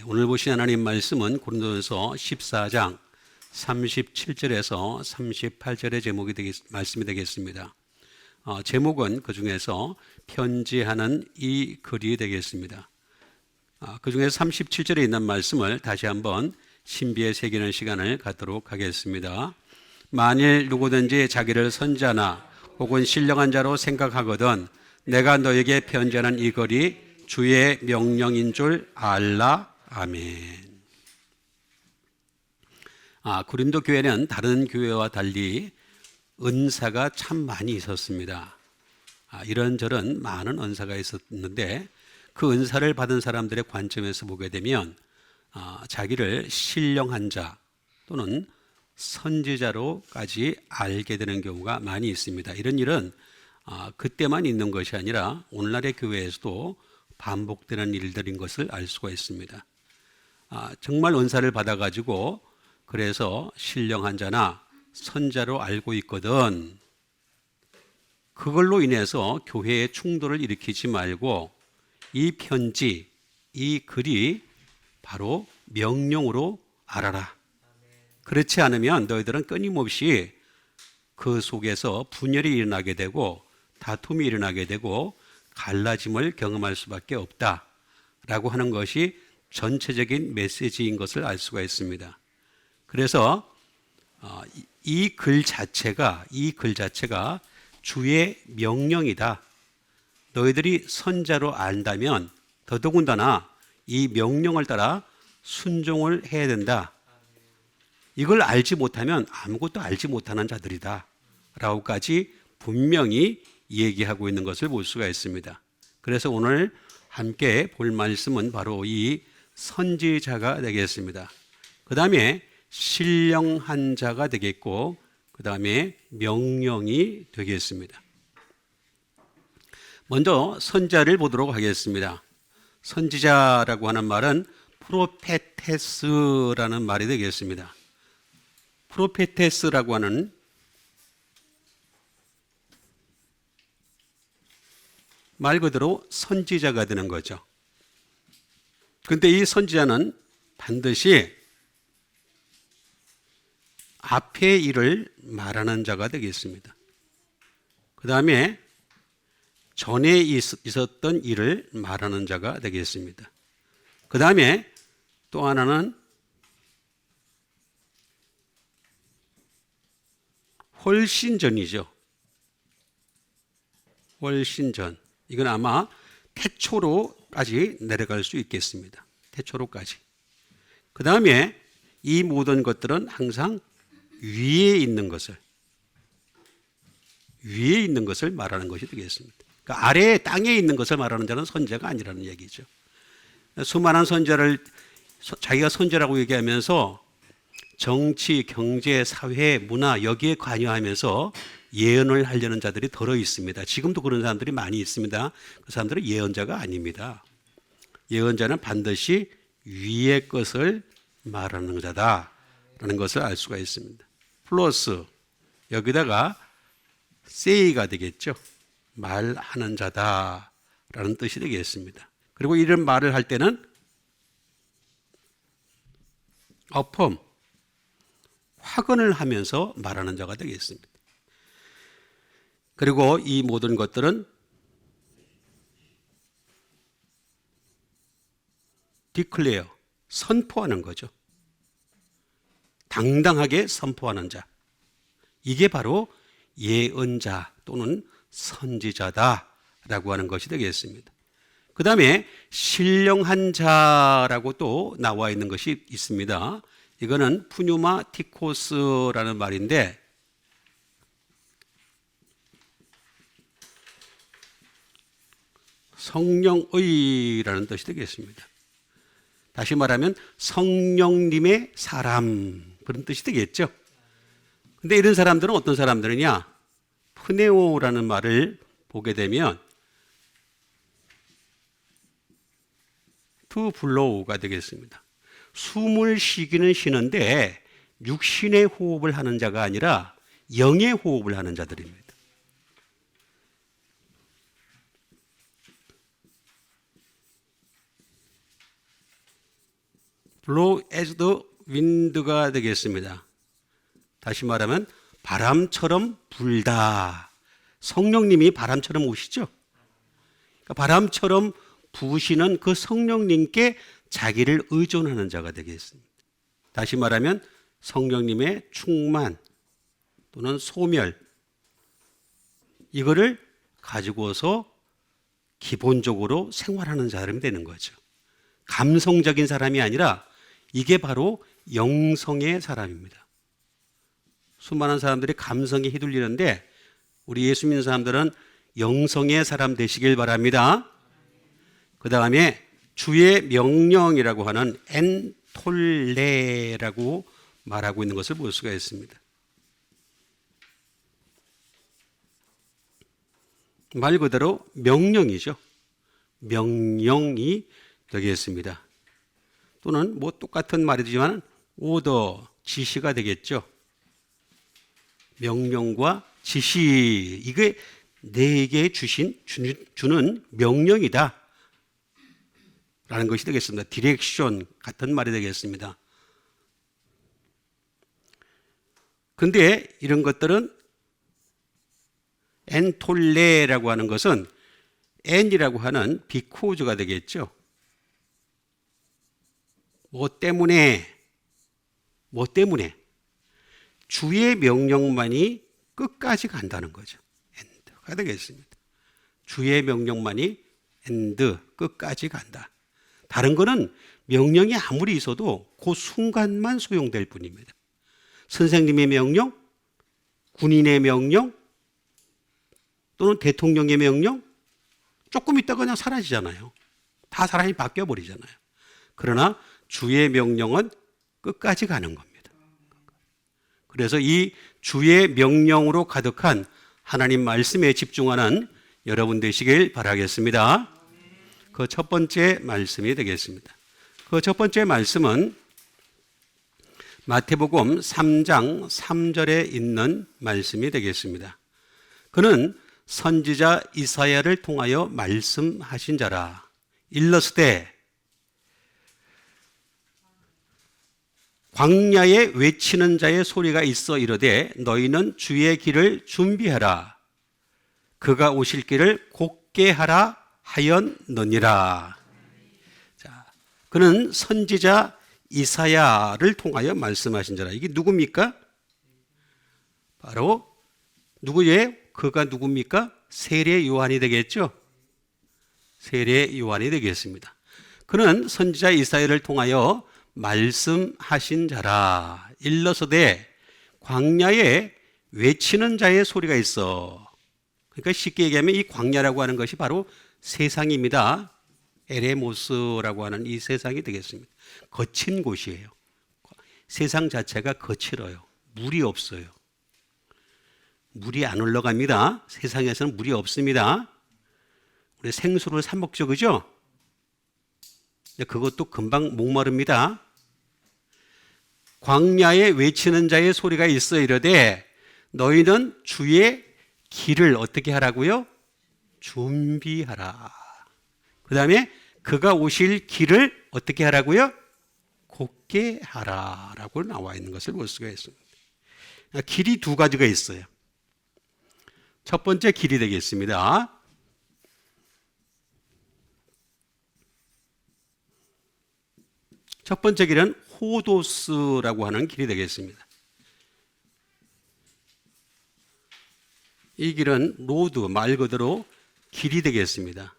오늘 보신 하나님 말씀은 고린도전서 14장 37절에서 38절의 말씀이 되겠습니다. 제목은 그 중에서 편지하는 이 글이 되겠습니다. 그 중에서 37절에 있는 말씀을 다시 한번 신비에 새기는 시간을 갖도록 하겠습니다. 만일 누구든지 자기를 선지자나 혹은 신령한 자로 생각하거든 내가 너에게 편지하는 이 글이 주의 명령인 줄 알라. 아멘. 고린도 교회는 다른 교회와 달리 은사가 참 많이 있었습니다. 이런저런 많은 은사가 있었는데 그 은사를 받은 사람들의 관점에서 보게 되면 자기를 신령한 자 또는 선지자로까지 알게 되는 경우가 많이 있습니다. 이런 일은 그때만 있는 것이 아니라 오늘날의 교회에서도 반복되는 일들인 것을 알 수가 있습니다. 정말 은사를 받아가지고 그래서 신령한 자나 선자로 알고 있거든. 그걸로 인해서 교회에 충돌을 일으키지 말고 이 편지, 이 글이 바로 명령으로 알아라. 그렇지 않으면 너희들은 끊임없이 그 속에서 분열이 일어나게 되고 다툼이 일어나게 되고 갈라짐을 경험할 수밖에 없다라고 하는 것이 전체적인 메시지인 것을 알 수가 있습니다. 그래서 이 글 자체가 주의 명령이다. 너희들이 선자로 안다면 더더군다나 이 명령을 따라 순종을 해야 된다. 이걸 알지 못하면 아무것도 알지 못하는 자들이다 라고까지 분명히 얘기하고 있는 것을 볼 수가 있습니다. 그래서 오늘 함께 볼 말씀은 바로 이 선지자가 되겠습니다. 그 다음에 신령한 자가 되겠고 그 다음에 명령이 되겠습니다. 먼저 선지자를 보도록 하겠습니다. 선지자라고 하는 말은 프로페테스라는 말이 되겠습니다. 프로페테스라고 하는 말 그대로 선지자가 되는 거죠. 그런데 이 선지자는 반드시 앞의 일을 말하는 자가 되겠습니다. 그 다음에 전에 있었던 일을 말하는 자가 되겠습니다. 그 다음에 또 하나는 훨씬 전이죠. 훨씬 전. 이건 아마 태초로까지 내려갈 수 있겠습니다. 태초로까지. 그 다음에 이 모든 것들은 항상 위에 있는 것을 말하는 것이 되겠습니다. 그러니까 아래에 땅에 있는 것을 말하는 자는 선지자가 아니라는 얘기죠. 수많은 선지자를 자기가 선지자라고 얘기하면서 정치, 경제, 사회, 문화 여기에 관여하면서 예언을 하려는 자들이 덜어 있습니다. 지금도 그런 사람들이 많이 있습니다. 그 사람들은 예언자가 아닙니다. 예언자는 반드시 위의 것을 말하는 자다라는 것을 알 수가 있습니다. 플러스 여기다가 say가 되겠죠. 말하는 자다라는 뜻이 되겠습니다. 그리고 이런 말을 할 때는 affirm, 확언을 하면서 말하는 자가 되겠습니다. 그리고 이 모든 것들은 declare, 선포하는 거죠. 당당하게 선포하는 자. 이게 바로 예언자 또는 선지자다라고 하는 것이 되겠습니다. 그 다음에 신령한 자라고 또 나와 있는 것이 있습니다. 이거는 푸뉴마티코스라는 말인데 성령의라는 뜻이 되겠습니다. 다시 말하면 성령님의 사람 그런 뜻이 되겠죠. 근데 이런 사람들은 어떤 사람들이냐? 프네오라는 말을 보게 되면 to blow가 되겠습니다. 숨을 쉬기는 쉬는데 육신의 호흡을 하는 자가 아니라 영의 호흡을 하는 자들입니다. blow as the wind가 되겠습니다. 다시 말하면 바람처럼 불다. 성령님이 바람처럼 오시죠. 그러니까 바람처럼 부으시는 그 성령님께 자기를 의존하는 자가 되겠습니다. 다시 말하면 성령님의 충만 또는 소멸, 이거를 가지고서 기본적으로 생활하는 사람이 되는 거죠. 감성적인 사람이 아니라 이게 바로 영성의 사람입니다. 수많은 사람들이 감성에 휘둘리는데 우리 예수 믿는 사람들은 영성의 사람 되시길 바랍니다. 그 다음에 주의 명령이라고 하는 엔톨레라고 말하고 있는 것을 볼 수가 있습니다. 말 그대로 명령이죠. 명령이 되겠습니다. 또는 뭐 똑같은 말이지만 오더, 지시가 되겠죠. 명령과 지시, 이게 내게 주는 명령이다 라는 것이 되겠습니다. 디렉션 같은 말이 되겠습니다. 근데 이런 것들은 엔톨레라고 하는 것은 엔이라고 하는 비코즈가 되겠죠. 뭐 때문에 주의 명령만이 끝까지 간다는 거죠. 엔드가 되겠습니다. 주의 명령만이 엔드, 끝까지 간다. 다른 거는 명령이 아무리 있어도 그 순간만 소용될 뿐입니다. 선생님의 명령, 군인의 명령, 또는 대통령의 명령, 조금 있다가 그냥 사라지잖아요. 다 사람이 바뀌어버리잖아요. 그러나 주의 명령은 끝까지 가는 겁니다. 그래서 이 주의 명령으로 가득한 하나님 말씀에 집중하는 여러분 되시길 바라겠습니다. 그 첫 번째 말씀이 되겠습니다. 그 첫 번째 말씀은 마태복음 3장 3절에 있는 말씀이 되겠습니다. 그는 선지자 이사야를 통하여 말씀하신 자라. 일러스되 광야에 외치는 자의 소리가 있어 이르되 너희는 주의 길을 준비하라. 그가 오실 길을 곧게 하라 하였느니라. 자, 그는 선지자 이사야를 통하여 말씀하신 자라. 이게 누굽니까? 바로 누구예요? 그가 누굽니까? 세례 요한이 되겠죠? 세례 요한이 되겠습니다. 그는 선지자 이사야를 통하여 말씀하신 자라. 일러서되 광야에 외치는 자의 소리가 있어. 그러니까 쉽게 얘기하면 이 광야라고 하는 것이 바로 세상입니다. 에레모스라고 하는 이 세상이 되겠습니다. 거친 곳이에요. 세상 자체가 거칠어요. 물이 없어요. 물이 안 올라갑니다. 세상에서는 물이 없습니다. 우리 생수를 사 먹죠, 그죠? 그것도 금방 목마릅니다. 광야에 외치는 자의 소리가 있어 이르되 너희는 주의 길을 어떻게 하라고요? 준비하라. 그 다음에 그가 오실 길을 어떻게 하라고요? 곧게 하라 라고 나와 있는 것을 볼 수가 있습니다. 길이 두 가지가 있어요. 첫 번째 길이 되겠습니다. 첫 번째 길은 호도스라고 하는 길이 되겠습니다. 이 길은 로드, 말 그대로 길이 되겠습니다.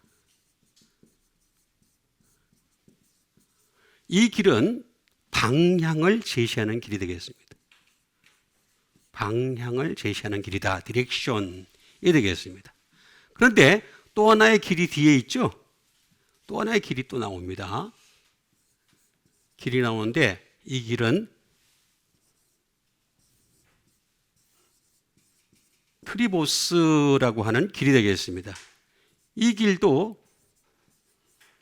이 길은 방향을 제시하는 길이 되겠습니다. 방향을 제시하는 길이다. 디렉션이 되겠습니다. 그런데 또 하나의 길이 뒤에 있죠? 또 하나의 길이 또 나옵니다. 길이 나오는데 이 길은 트리보스라고 하는 길이 되겠습니다. 이 길도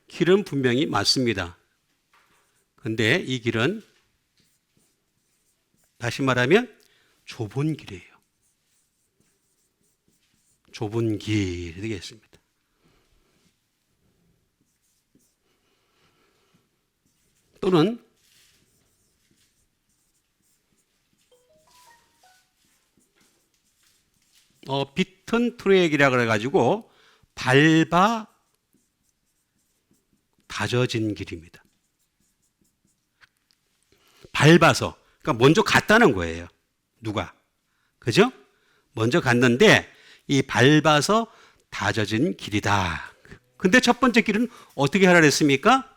길은 분명히 맞습니다. 그런데 이 길은 다시 말하면 좁은 길이에요. 좁은 길이 되겠습니다. 또는 비튼 트랙이라 그래가지고 밟아 다져진 길입니다. 밟아서, 그러니까 먼저 갔다는 거예요. 누가? 그죠? 먼저 갔는데 이 밟아서 다져진 길이다. 근데 첫 번째 길은 어떻게 하라 그랬습니까?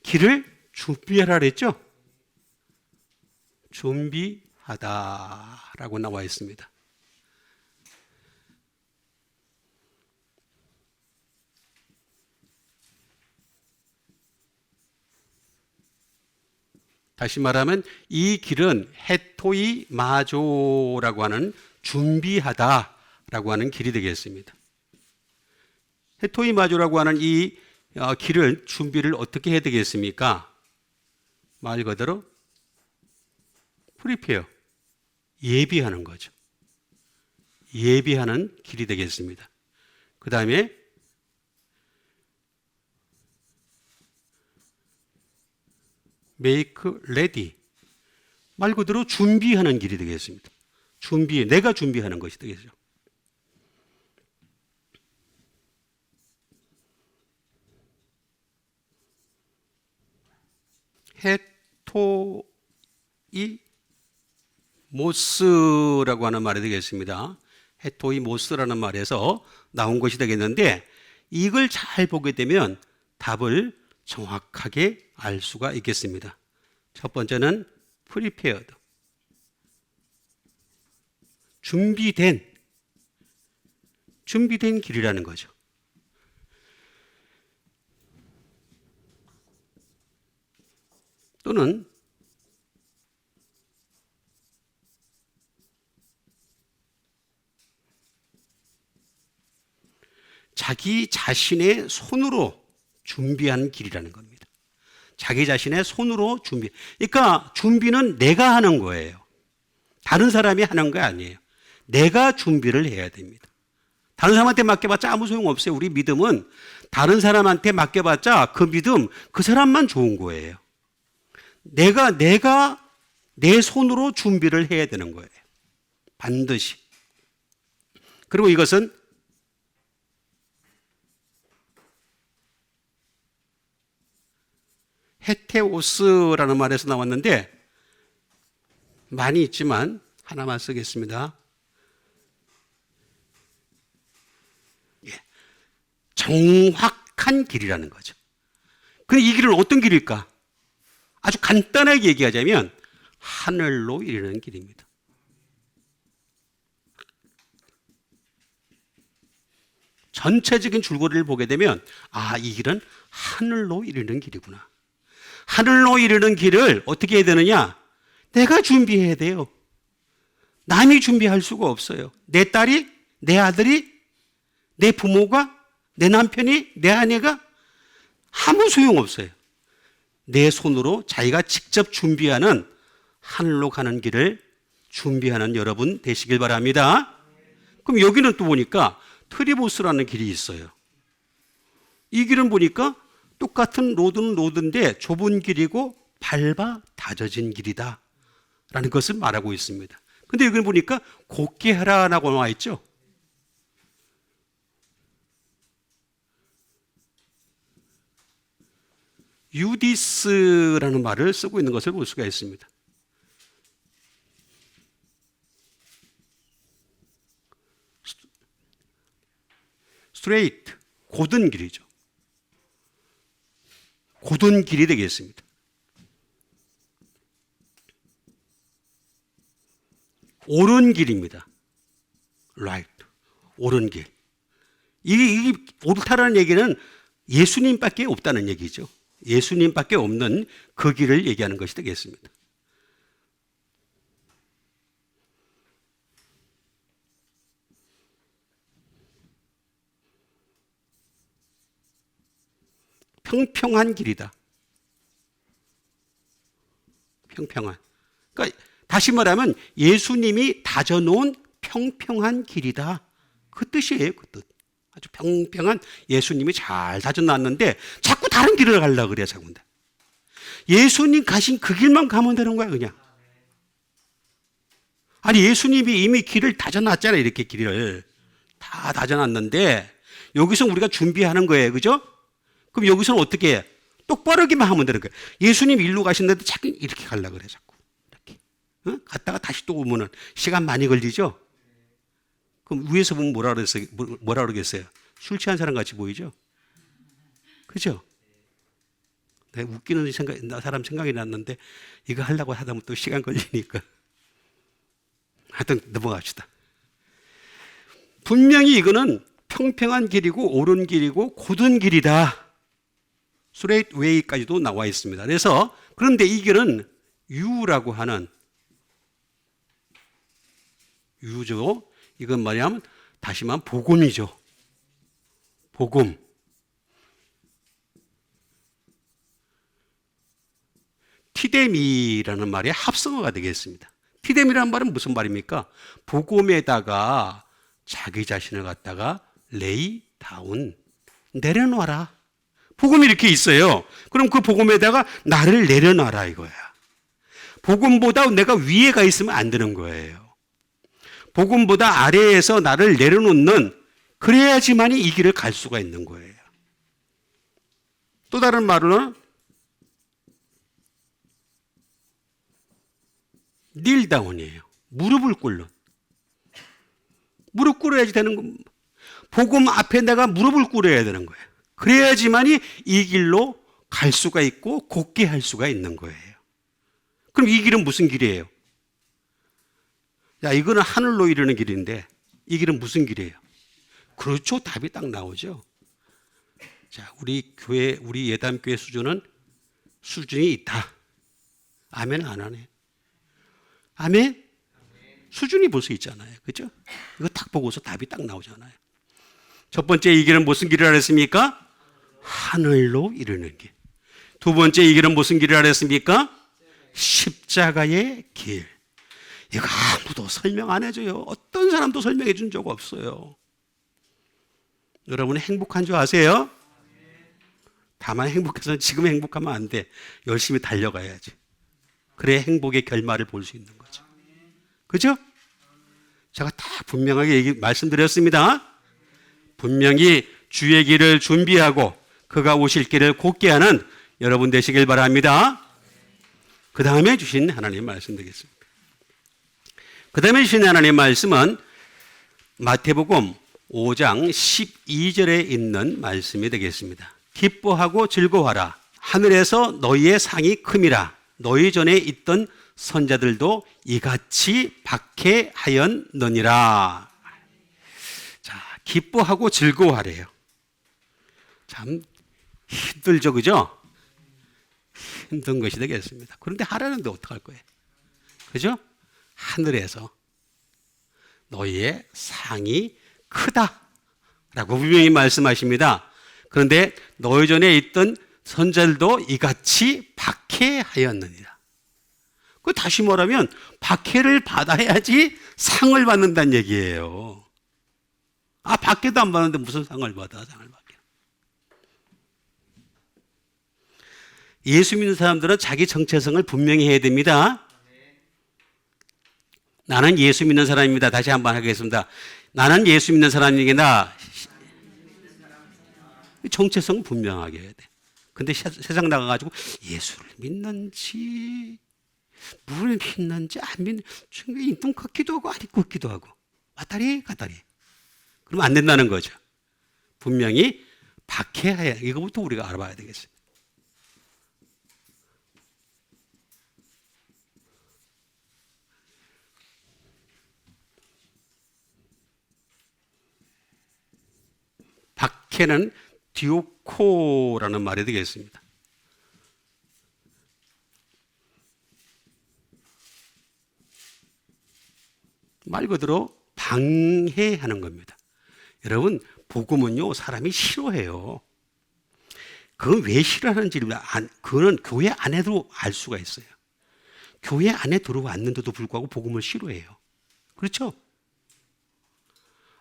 길을 준비하라 그랬죠? 준비하다라고 나와 있습니다. 다시 말하면 이 길은 헤토이 마조라고 하는 준비하다라고 하는 길이 되겠습니다. 헤토이 마조라고 하는 이 길을 준비를 어떻게 해야 되겠습니까? 말 그대로 프리페어, 예비하는 거죠. 예비하는 길이 되겠습니다. 그 다음에 make ready, 말 그대로 준비하는 길이 되겠습니다. 준비, 내가 준비하는 것이 되겠죠. 헤토이 모스라고 하는 말이 되겠습니다. 헤토이 모스라는 말에서 나온 것이 되겠는데, 이걸 잘 보게 되면 답을 정확하게 알 수가 있겠습니다. 첫 번째는 prepared, 준비된 길이라는 거죠. 또는 자기 자신의 손으로 준비한 길이라는 겁니다. 자기 자신의 손으로 준비. 그러니까 준비는 내가 하는 거예요. 다른 사람이 하는 거 아니에요. 내가 준비를 해야 됩니다. 다른 사람한테 맡겨봤자 아무 소용없어요. 우리 믿음은 다른 사람한테 맡겨봤자 그 믿음, 그 사람만 좋은 거예요. 내가 내 손으로 준비를 해야 되는 거예요. 반드시. 그리고 이것은 헤테오스라는 말에서 나왔는데 많이 있지만 하나만 쓰겠습니다. 정확한 길이라는 거죠. 근데 이 길은 어떤 길일까? 아주 간단하게 얘기하자면 하늘로 이르는 길입니다. 전체적인 줄거리를 보게 되면 이 길은 하늘로 이르는 길이구나. 하늘로 이르는 길을 어떻게 해야 되느냐? 내가 준비해야 돼요. 남이 준비할 수가 없어요. 내 딸이, 내 아들이, 내 부모가, 내 남편이, 내 아내가 아무 소용없어요. 내 손으로 자기가 직접 준비하는 하늘로 가는 길을 준비하는 여러분 되시길 바랍니다. 그럼 여기는 또 보니까 트리보스라는 길이 있어요. 이 길은 보니까 똑같은 로드는 로드인데 좁은 길이고 밟아 다져진 길이다 라는 것을 말하고 있습니다. 근데 여기 보니까 곧게 하라라고 나와 있죠. 유디스라는 말을 쓰고 있는 것을 볼 수가 있습니다. 스트레이트, 곧은 길이죠. 곧은 길이 되겠습니다. 옳은 길입니다. right, 옳은 길. 이 옳다라는 얘기는 예수님밖에 없다는 얘기죠. 예수님밖에 없는 그 길을 얘기하는 것이 되겠습니다. 평평한 길이다. 평평한. 그러니까 다시 말하면 예수님이 다져놓은 평평한 길이다. 그 뜻이에요. 그 뜻. 아주 평평한 예수님이 잘 다져놨는데 자꾸 다른 길을 가려고 그래요. 자꾸. 예수님 가신 그 길만 가면 되는 거야 그냥. 아니 예수님이 이미 길을 다져놨잖아요. 이렇게 길을 다 다져놨는데 여기서 우리가 준비하는 거예요. 그죠? 그럼 여기서는 어떻게 해? 똑바르기만 하면 되는 거예요. 예수님 일로 가셨는데 자꾸 이렇게 가려고 그래. 자꾸 이렇게 갔다가 다시 또 오면은 시간 많이 걸리죠? 그럼 위에서 보면 뭐라 그러겠어요? 술 취한 사람 같이 보이죠? 그죠? 내가 웃기는 사람 생각이 났는데 이거 하려고 하다 보면 또 시간 걸리니까 하여튼 넘어갑시다. 분명히 이거는 평평한 길이고 옳은 길이고 곧은 길이다. 스트레이트 웨이까지도 나와 있습니다. 그래서 그런데 이 길은 유라고 하는 유죠. 이건 뭐냐면 다시 말하면 복음이죠. 복음. 티데미라는 말의 합성어가 되겠습니다. 티데미라는 말은 무슨 말입니까? 복음에다가 자기 자신을 갖다가 레이 다운, 내려놔라. 복음이 이렇게 있어요. 그럼 그 복음에다가 나를 내려놔라 이거야. 복음보다 내가 위에 가 있으면 안 되는 거예요. 복음보다 아래에서 나를 내려놓는, 그래야지만이 이 길을 갈 수가 있는 거예요. 또 다른 말로는 닐다운이에요. 무릎을 꿇는. 무릎 꿇어야지 되는 거. 복음 앞에 내가 무릎을 꿇어야 되는 거예요. 그래야지만이 이 길로 갈 수가 있고 곧게 할 수가 있는 거예요. 그럼 이 길은 무슨 길이에요? 야, 이거는 하늘로 이르는 길인데 이 길은 무슨 길이에요? 그렇죠. 답이 딱 나오죠. 자, 우리 교회, 우리 예담교회 수준이 있다. 아멘 안 하네. 아멘? 수준이 벌써 있잖아요. 그죠? 이거 딱 보고서 답이 딱 나오잖아요. 첫 번째 이 길은 무슨 길이라 그랬습니까? 하늘로 이르는 길. 두 번째 이 길은 무슨 길이라 그랬습니까? 십자가의 길. 이거 아무도 설명 안 해줘요. 어떤 사람도 설명해 준 적 없어요. 여러분 행복한 줄 아세요? 다만 행복해서는 지금 행복하면 안 돼. 열심히 달려가야지. 그래야 행복의 결말을 볼 수 있는 거죠. 그죠? 제가 다 분명하게 말씀드렸습니다. 분명히 주의 길을 준비하고 그가 오실 길을 곧게 하는 여러분 되시길 바랍니다. 그 다음에 주신 하나님 말씀 되겠습니다. 그 다음에 주신 하나님 말씀은 마태복음 5장 12절에 있는 말씀이 되겠습니다. 기뻐하고 즐거워하라. 하늘에서 너희의 상이 큼이라. 너희 전에 있던 선자들도 이같이 박해하였느니라. 자, 기뻐하고 즐거워하래요. 참 힘들죠, 그죠? 힘든 것이 되겠습니다. 그런데 하라는데 어떡할 거예요? 그죠? 하늘에서 너희의 상이 크다라고 분명히 말씀하십니다. 그런데 너희 전에 있던 선자들도 이같이 박해하였느니라. 그 다시 말하면 박해를 받아야지 상을 받는다는 얘기예요. 아, 박해도 안 받는데 무슨 상을 받아? 상을 받게. 예수 믿는 사람들은 자기 정체성을 분명히 해야 됩니다. 나는 예수 믿는 사람입니다. 다시 한번 하겠습니다. 나는 예수 믿는 사람이기나 정체성을 분명하게 해야 돼. 근데 세상 나가가지고 예수를 믿는지 뭘 믿는지 안 믿는지 인동 같기도 하고 아니 같기도 하고 왔다리 갔다리 그러면 안 된다는 거죠. 분명히 박해야 이거부터 우리가 알아봐야 되겠어요. 박해는 디오코라는 말이 되겠습니다. 말 그대로 방해하는 겁니다. 여러분, 복음은요, 사람이 싫어해요. 그건 왜 싫어하는지를 그거는 교회 안에도 알 수가 있어요. 교회 안에 들어왔는데도 불구하고 복음을 싫어해요. 그렇죠?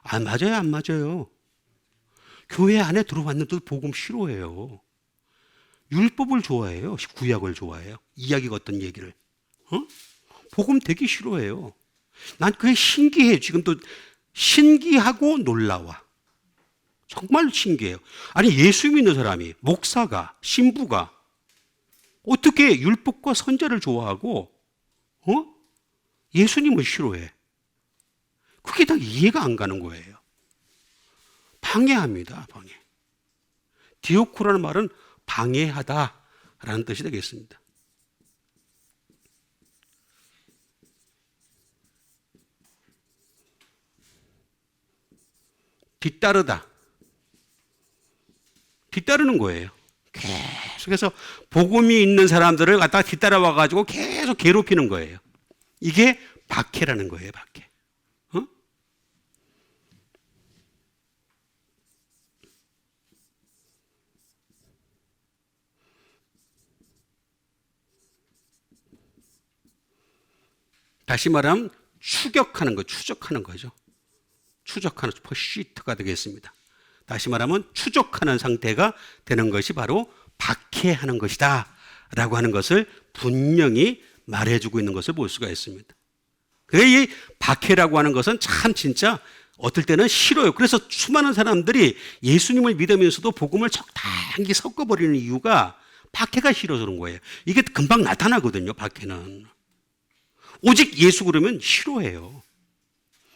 안 맞아요, 안 맞아요. 교회 안에 들어왔는데도 복음 싫어해요. 율법을 좋아해요. 구약을 좋아해요. 이야기가 어떤 얘기를. 복음 되게 싫어해요. 난 그게 신기해요. 지금도 신기하고 놀라워. 정말 신기해요. 아니, 예수 믿는 사람이, 목사가, 신부가 어떻게 율법과 선제를 좋아하고 예수님을 싫어해? 그게 다 이해가 안 가는 거예요. 방해합니다. 방해. 디오코라는 말은 방해하다라는 뜻이 되겠습니다. 뒤따르다. 뒤따르는 거예요. 계속해서 복음이 있는 사람들을 갖다가 뒤따라와 가지고 계속 괴롭히는 거예요. 이게 박해라는 거예요. 박해. 다시 말하면 추격하는 거, 추적하는 거죠. 추적하는 퍼시트가 되겠습니다. 다시 말하면 추적하는 상태가 되는 것이 바로 박해하는 것이다 라고 하는 것을 분명히 말해주고 있는 것을 볼 수가 있습니다. 이 박해라고 하는 것은 참 진짜 어떨 때는 싫어요. 그래서 수많은 사람들이 예수님을 믿으면서도 복음을 적당히 섞어버리는 이유가 박해가 싫어서 그런 거예요. 이게 금방 나타나거든요. 박해는. 오직 예수 그러면 싫어해요.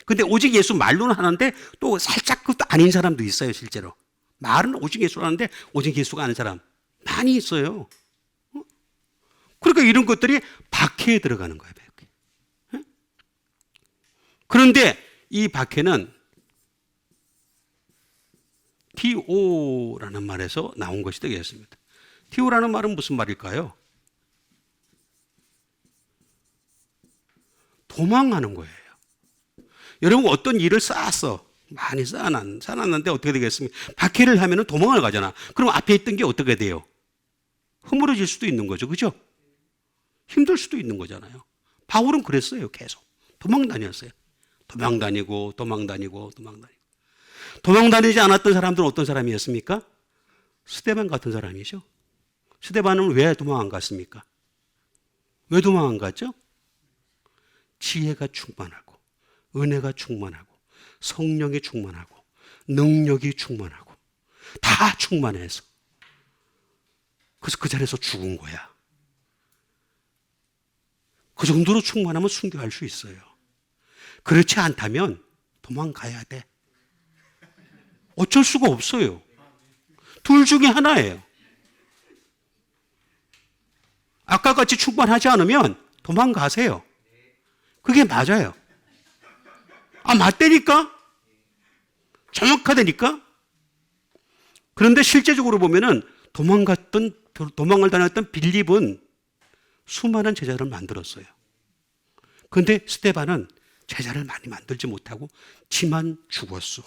근데 오직 예수 말로는 하는데 또 살짝 그것도 아닌 사람도 있어요. 실제로. 말은 오직 예수로 하는데 오직 예수가 아닌 사람 많이 있어요. 그러니까 이런 것들이 박해에 들어가는 거예요. 박해. 그런데 이 박해는 TO라는 말에서 나온 것이 되겠습니다. TO라는 말은 무슨 말일까요? 도망하는 거예요. 여러분 어떤 일을 쌓았어. 많이 쌓아놨는데 어떻게 되겠습니까? 박해를 하면 도망을 가잖아. 그럼 앞에 있던 게 어떻게 돼요? 허물어질 수도 있는 거죠. 그죠? 힘들 수도 있는 거잖아요. 바울은 그랬어요. 계속. 도망 다녔어요. 도망 다니고 도망 다니지 않았던 사람들은 어떤 사람이었습니까? 스데반 같은 사람이죠. 스데반은 왜 도망 안 갔습니까? 왜 도망 안 갔죠? 지혜가 충만하고 은혜가 충만하고 성령이 충만하고 능력이 충만하고 다 충만해서 그래서 그 자리에서 죽은 거야. 그 정도로 충만하면 순교할 수 있어요. 그렇지 않다면 도망가야 돼. 어쩔 수가 없어요. 둘 중에 하나예요. 아까 같이 충만하지 않으면 도망가세요. 그게 맞아요. 맞다니까? 정확하다니까? 그런데 실제적으로 보면은 도망을 다녔던 빌립은 수많은 제자를 만들었어요. 그런데 스데반은 제자를 많이 만들지 못하고 지만 죽었어.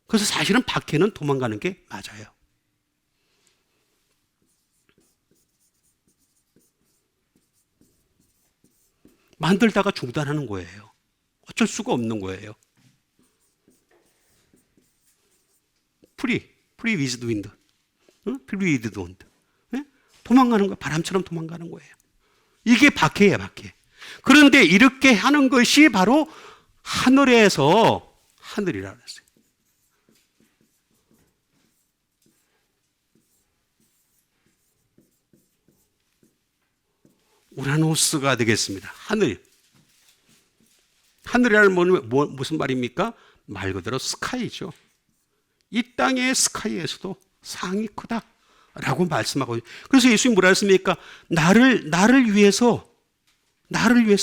그래서 사실은 박해는 도망가는 게 맞아요. 만들다가 중단하는 거예요. 어쩔 수가 없는 거예요. 프리 위즈드 윈드. 프리 위즈드 윈드. 도망가는 거, 바람처럼 도망가는 거예요. 이게 박해예요, 박해. 그런데 이렇게 하는 것이 바로 하늘에서 하늘이라 그랬어요. 우라노스가 되겠습니다. 하늘. 하늘이라는 무슨 말입니까? 말 그대로 스카이죠. 이 땅의 스카이에서도 상이 크다 라고 말씀하고, 그래서 예수님이 뭐라 했습니까? 나를 위해서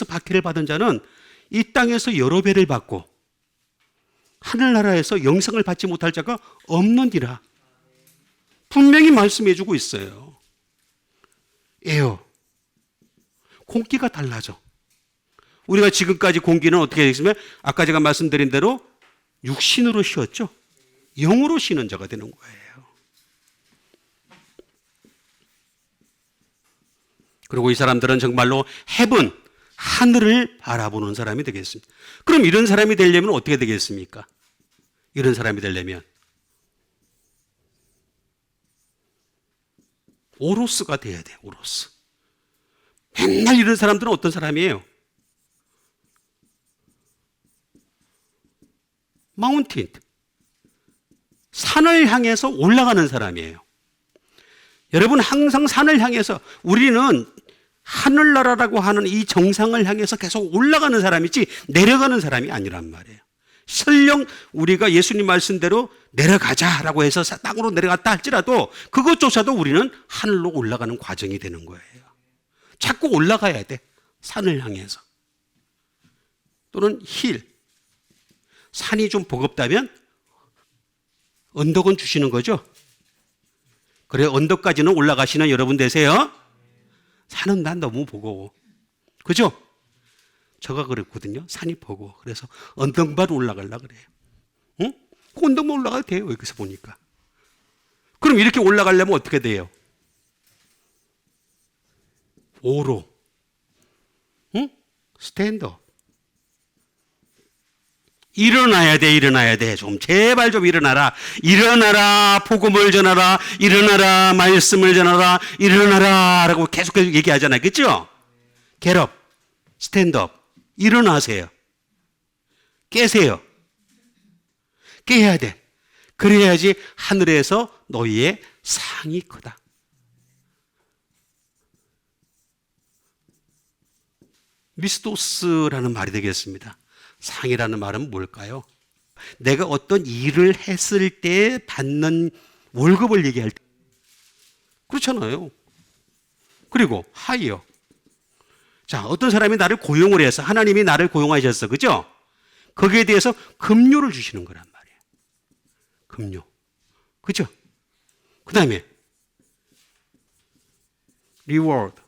박해를 받은 자는 이 땅에서 여러 배를 받고 하늘나라에서 영생을 받지 못할 자가 없느니라. 분명히 말씀해 주고 있어요. 공기가 달라져. 우리가 지금까지 공기는 어떻게 되겠으면 아까 제가 말씀드린 대로 육신으로 쉬었죠. 영으로 쉬는 자가 되는 거예요. 그리고 이 사람들은 정말로 헤븐, 하늘을 바라보는 사람이 되겠습니다. 그럼 이런 사람이 되려면 어떻게 되겠습니까? 이런 사람이 되려면 오로스가 돼야 돼요. 오로스. 맨날 이런 사람들은 어떤 사람이에요? 마운틴. 산을 향해서 올라가는 사람이에요. 여러분 항상 산을 향해서 우리는 하늘나라라고 하는 이 정상을 향해서 계속 올라가는 사람이지 내려가는 사람이 아니란 말이에요. 설령 우리가 예수님 말씀대로 내려가자라고 해서 땅으로 내려갔다 할지라도 그것조차도 우리는 하늘로 올라가는 과정이 되는 거예요. 자꾸 올라가야 돼. 산을 향해서. 또는 힐. 산이 좀 버겁다면 언덕은 주시는 거죠. 그래 언덕까지는 올라가시는 여러분 되세요. 산은 난 너무 버거워. 그죠? 저가 그랬거든요. 산이 버거워. 그래서 언덕만 올라가려고 그래요. 응? 그 언덕만 올라가도 돼요. 여기서 보니까. 그럼 이렇게 올라가려면 어떻게 돼요? 오로. 응? 스탠드업. 일어나야 돼, 일어나야 돼. 좀, 제발 좀 일어나라. 일어나라, 복음을 전하라. 일어나라, 말씀을 전하라. 일어나라. 라고 계속 얘기하잖아요. 그죠? Get up, stand up. 일어나세요. 깨세요. 깨야 돼. 그래야지 하늘에서 너희의 상이 크다. 미스토스라는 말이 되겠습니다. 상이라는 말은 뭘까요? 내가 어떤 일을 했을 때 받는 월급을 얘기할 때 그렇잖아요. 그리고 하이어. 자, 어떤 사람이 나를 고용을 해서 하나님이 나를 고용하셨어. 그죠? 거기에 대해서 급료를 주시는 거란 말이에요. 급료. 그죠? 그 다음에 reward.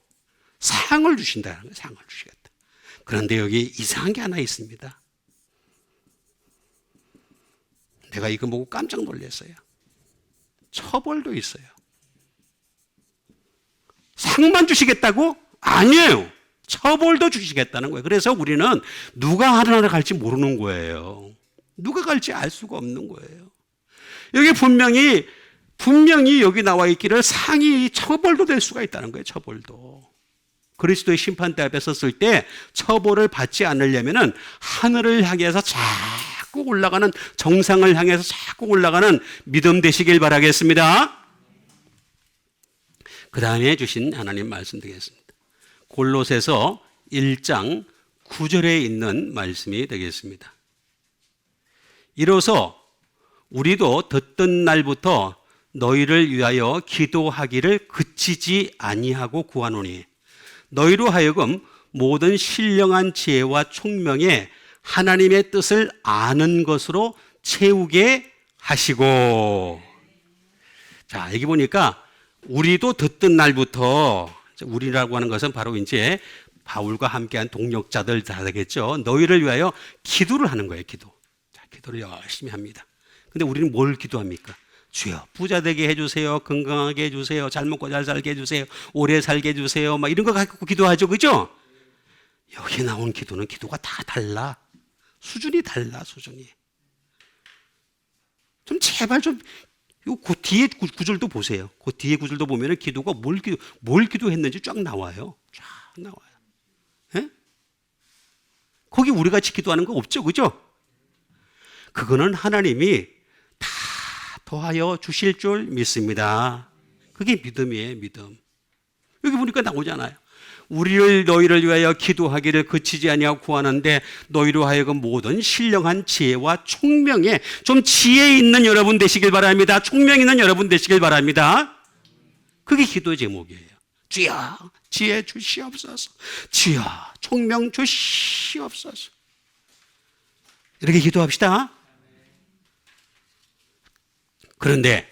상을 주신다는 거예요. 상을 주시겠다. 그런데 여기 이상한 게 하나 있습니다. 내가 이거 보고 깜짝 놀랐어요. 처벌도 있어요. 상만 주시겠다고? 아니에요. 처벌도 주시겠다는 거예요. 그래서 우리는 누가 하늘나라 갈지 모르는 거예요. 누가 갈지 알 수가 없는 거예요. 여기 분명히 여기 나와 있기를 상이 처벌도 될 수가 있다는 거예요. 처벌도. 그리스도의 심판대 앞에 섰을 때 처벌을 받지 않으려면은 하늘을 향해서 자꾸 올라가는 정상을 향해서 자꾸 올라가는 믿음 되시길 바라겠습니다. 그 다음에 주신 하나님 말씀 드리겠습니다. 골로새서 1장 9절에 있는 말씀이 되겠습니다. 이로써 우리도 듣던 날부터 너희를 위하여 기도하기를 그치지 아니하고 구하노니 너희로 하여금 모든 신령한 지혜와 총명에 하나님의 뜻을 아는 것으로 채우게 하시고. 자, 여기 보니까 우리도 듣던 날부터, 우리라고 하는 것은 바로 이제 바울과 함께한 동역자들 다 되겠죠. 너희를 위하여 기도를 하는 거예요. 기도. 자, 기도를 열심히 합니다. 근데 우리는 뭘 기도합니까? 주여 부자 되게 해주세요. 건강하게 해주세요. 잘 먹고 잘 살게 해주세요. 오래 살게 해주세요. 막 이런 거 갖고 기도하죠. 그죠? 여기 나온 기도는 기도가 다 달라. 수준이 달라. 수준이. 좀 제발 좀 그 뒤에 구절도 보세요. 그 뒤에 구절도 보면은 기도가 뭘 기도했는지 쫙 나와요. 쫙 나와요. 예? 거기 우리 같이 기도하는 거 없죠. 그죠? 그거는 하나님이 다 더하여 주실 줄 믿습니다. 그게 믿음이에요. 믿음. 여기 보니까 나오잖아요. 너희를 위하여 기도하기를 그치지 아니하고 구하는데 너희로 하여금 모든 신령한 지혜와 총명에, 좀 지혜 있는 여러분 되시길 바랍니다. 총명 있는 여러분 되시길 바랍니다. 그게 기도 제목이에요. 주여 지혜 주시옵소서. 주여 총명 주시옵소서. 이렇게 기도합시다. 그런데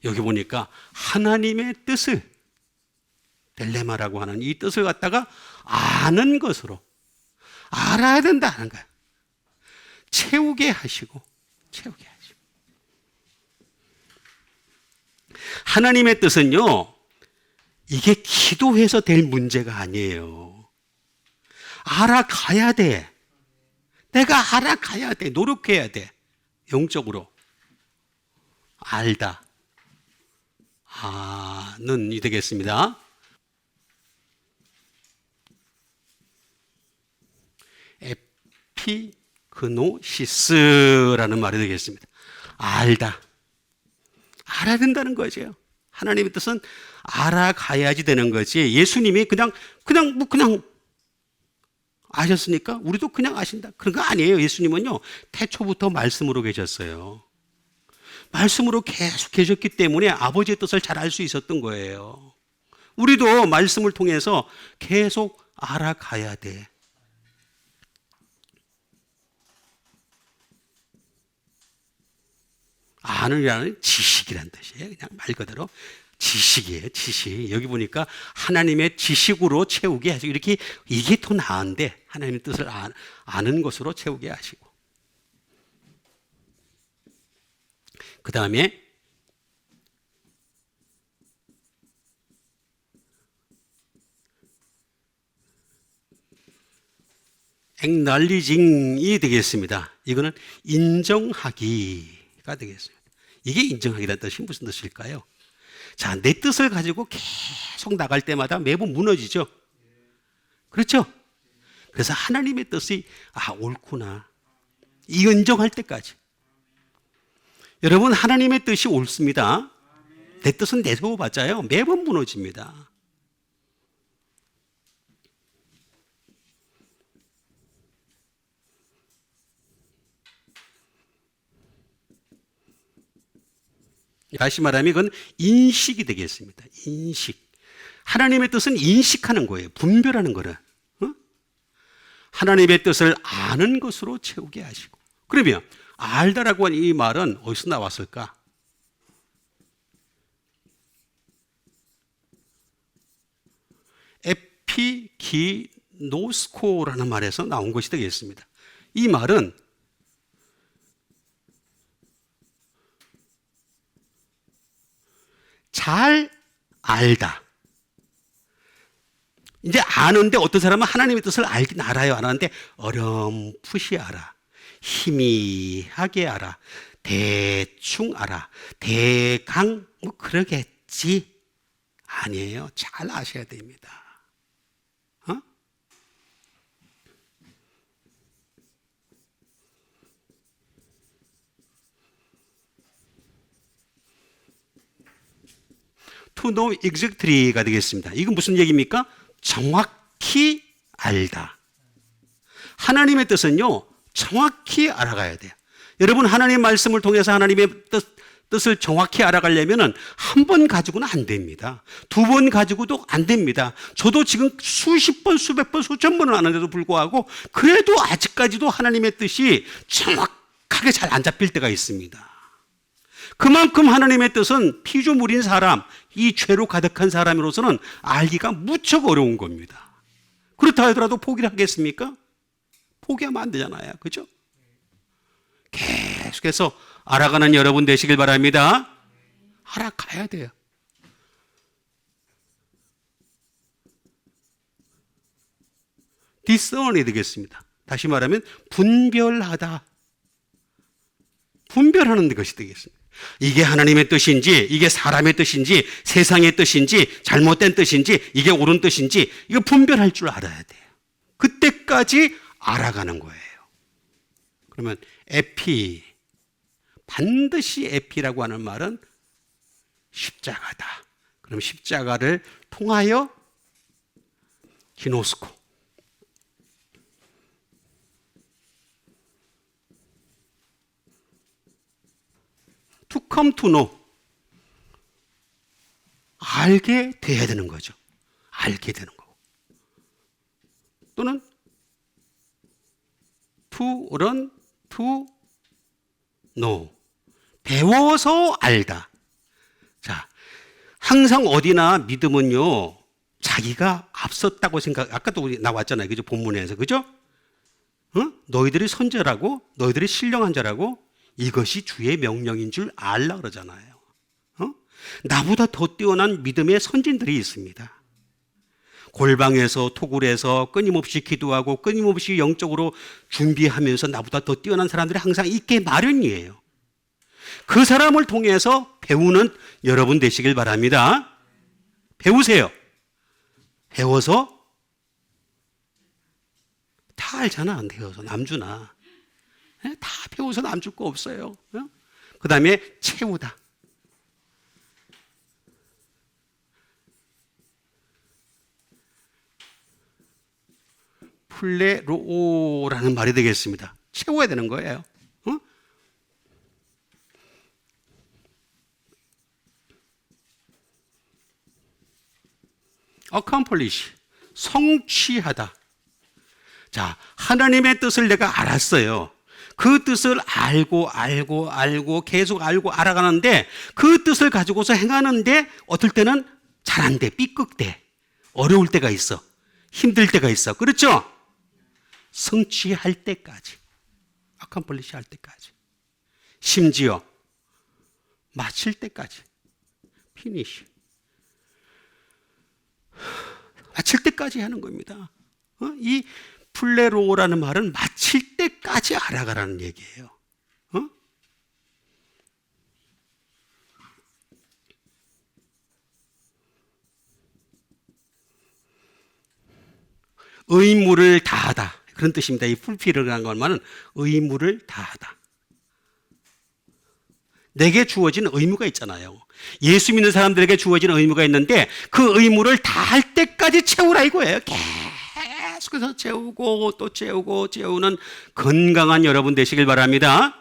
여기 보니까 하나님의 뜻을, 델레마라고 하는 이 뜻을 갖다가 아는 것으로, 알아야 된다는 거예요. 채우게 하시고. 하나님의 뜻은요, 이게 기도해서 될 문제가 아니에요. 알아가야 돼. 내가 알아가야 돼. 노력해야 돼. 영적으로. 알다. 아는이 되겠습니다. 그노시스라는 말이 되겠습니다. 알다. 알아야 된다는 거죠. 하나님의 뜻은 알아가야지 되는 거지. 예수님이 그냥 아셨으니까 우리도 그냥 아신다. 그런 거 아니에요. 예수님은요, 태초부터 말씀으로 계셨어요. 말씀으로 계속 계셨기 때문에 아버지의 뜻을 잘 알 수 있었던 거예요. 우리도 말씀을 통해서 계속 알아가야 돼. 아는이라는 지식이란 뜻이에요. 그냥 말 그대로 지식이에요. 지식. 여기 보니까 하나님의 지식으로 채우게 하시고, 이렇게 이게 더 나은데 하나님의 뜻을 아는 것으로 채우게 하시고, 그 다음에 acknowledging이 되겠습니다. 이거는 인정하기가 되겠습니다. 이게 인정하기라는 뜻이 무슨 뜻일까요? 자, 내 뜻을 가지고 계속 나갈 때마다 매번 무너지죠. 그렇죠? 그래서 하나님의 뜻이 옳구나, 이 인정할 때까지. 여러분, 하나님의 뜻이 옳습니다. 내 뜻은 내세워봤자요, 매번 무너집니다. 다시 말하면 이건 인식이 되겠습니다. 인식. 하나님의 뜻은 인식하는 거예요. 분별하는 거를. 하나님의 뜻을 아는 것으로 채우게 하시고. 그러면 알다라고 하는 이 말은 어디서 나왔을까? 에피기노스코라는 말에서 나온 것이 되겠습니다. 이 말은 잘 알다. 이제 아는데, 어떤 사람은 하나님의 뜻을 알긴 알아요. 안 하는데 어렴풋이 알아, 희미하게 알아, 대충 알아, 대강 그러겠지. 아니에요. 잘 아셔야 됩니다. To know exactly가 되겠습니다. 이건 무슨 얘기입니까? 정확히 알다. 하나님의 뜻은요, 정확히 알아가야 돼요. 여러분, 하나님의 말씀을 통해서 하나님의 뜻을 정확히 알아가려면 한 번 가지고는 안 됩니다. 두 번 가지고도 안 됩니다. 저도 지금 수십 번, 수백 번, 수천 번을 아는데도 불구하고 그래도 아직까지도 하나님의 뜻이 정확하게 잘 안 잡힐 때가 있습니다. 그만큼 하나님의 뜻은 피조물인 사람, 이 죄로 가득한 사람으로서는 알기가 무척 어려운 겁니다. 그렇다 하더라도 포기를 하겠습니까? 포기하면 안 되잖아요. 그죠? 계속해서 알아가는 여러분 되시길 바랍니다. 알아가야 돼요. discern이 되겠습니다. 다시 말하면 분별하다. 분별하는 것이 되겠습니다. 이게 하나님의 뜻인지, 이게 사람의 뜻인지, 세상의 뜻인지, 잘못된 뜻인지, 이게 옳은 뜻인지, 이거 분별할 줄 알아야 돼요. 그때까지 알아가는 거예요. 그러면 에피, 반드시 에피라고 하는 말은 십자가다. 그럼 십자가를 통하여 기노스코, to come to know, 알게 돼야 되는 거죠. 알게 되는 거고. 또는 to learn to know, 배워서 알다. 자, 항상 어디나 믿음은요, 자기가 앞섰다고 아까도 우리 나왔잖아요. 그죠? 본문에서. 그죠? 너희들이 선제라고, 너희들이 신령한 자라고, 이것이 주의 명령인 줄 알라 그러잖아요. 나보다 더 뛰어난 믿음의 선진들이 있습니다. 골방에서, 토굴에서 끊임없이 기도하고 끊임없이 영적으로 준비하면서 나보다 더 뛰어난 사람들이 항상 있게 마련이에요. 그 사람을 통해서 배우는 여러분 되시길 바랍니다. 배우세요. 배워서 다 알잖아. 안 배워서 남주나. 채워서 남줄 거 없어요. 그 다음에 채우다. 플레로라는 말이 되겠습니다. 채워야 되는 거예요. accomplish, 성취하다. 자, 하나님의 뜻을 내가 알았어요. 그 뜻을 알고 계속 알고 알아가는데 그 뜻을 가지고서 행하는데 어떨 때는 잘 안 돼, 삐걱대, 어려울 때가 있어, 힘들 때가 있어. 그렇죠? 성취할 때까지, accomplish 할 때까지, 심지어 마칠 때까지, finish, 마칠 때까지 하는 겁니다. 이 플레로라는 말은 마칠 때까지 알아가라는 얘기예요. 의무를 다하다, 그런 뜻입니다. 이 풀필이라는 말은 의무를 다하다. 내게 주어진 의무가 있잖아요. 예수 믿는 사람들에게 주어진 의무가 있는데 그 의무를 다할 때까지 채우라 이거예요. 계속해서 채우고 또 채우는 건강한 여러분 되시길 바랍니다.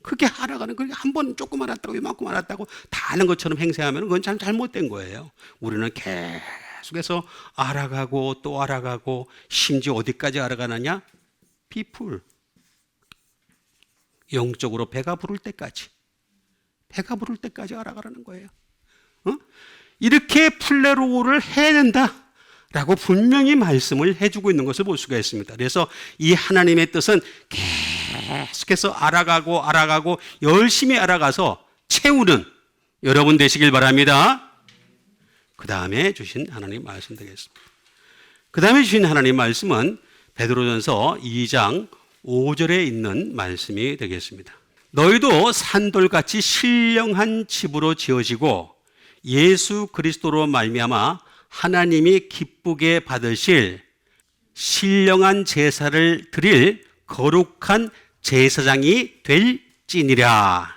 그게 알아가는, 그게 한 번 조금 알았다고 이만큼 알았다고 다 아는 것처럼 행세하면 그건 참 잘못된 거예요. 우리는 계속해서 알아가고 또 알아가고, 심지어 어디까지 알아가느냐? people, 영적으로 배가 부를 때까지 알아가라는 거예요. 이렇게 플레로를 해야 된다라고 분명히 말씀을 해주고 있는 것을 볼 수가 있습니다. 그래서 이 하나님의 뜻은 계속해서 알아가고 열심히 알아가서 채우는 여러분 되시길 바랍니다. 그 다음에 주신 하나님 말씀 되겠습니다. 그 다음에 주신 하나님 말씀은 베드로전서 2장 5절에 있는 말씀이 되겠습니다. 너희도 산돌같이 신령한 집으로 지어지고 예수 그리스도로 말미암아 하나님이 기쁘게 받으실 신령한 제사를 드릴 거룩한 제사장이 될지니라.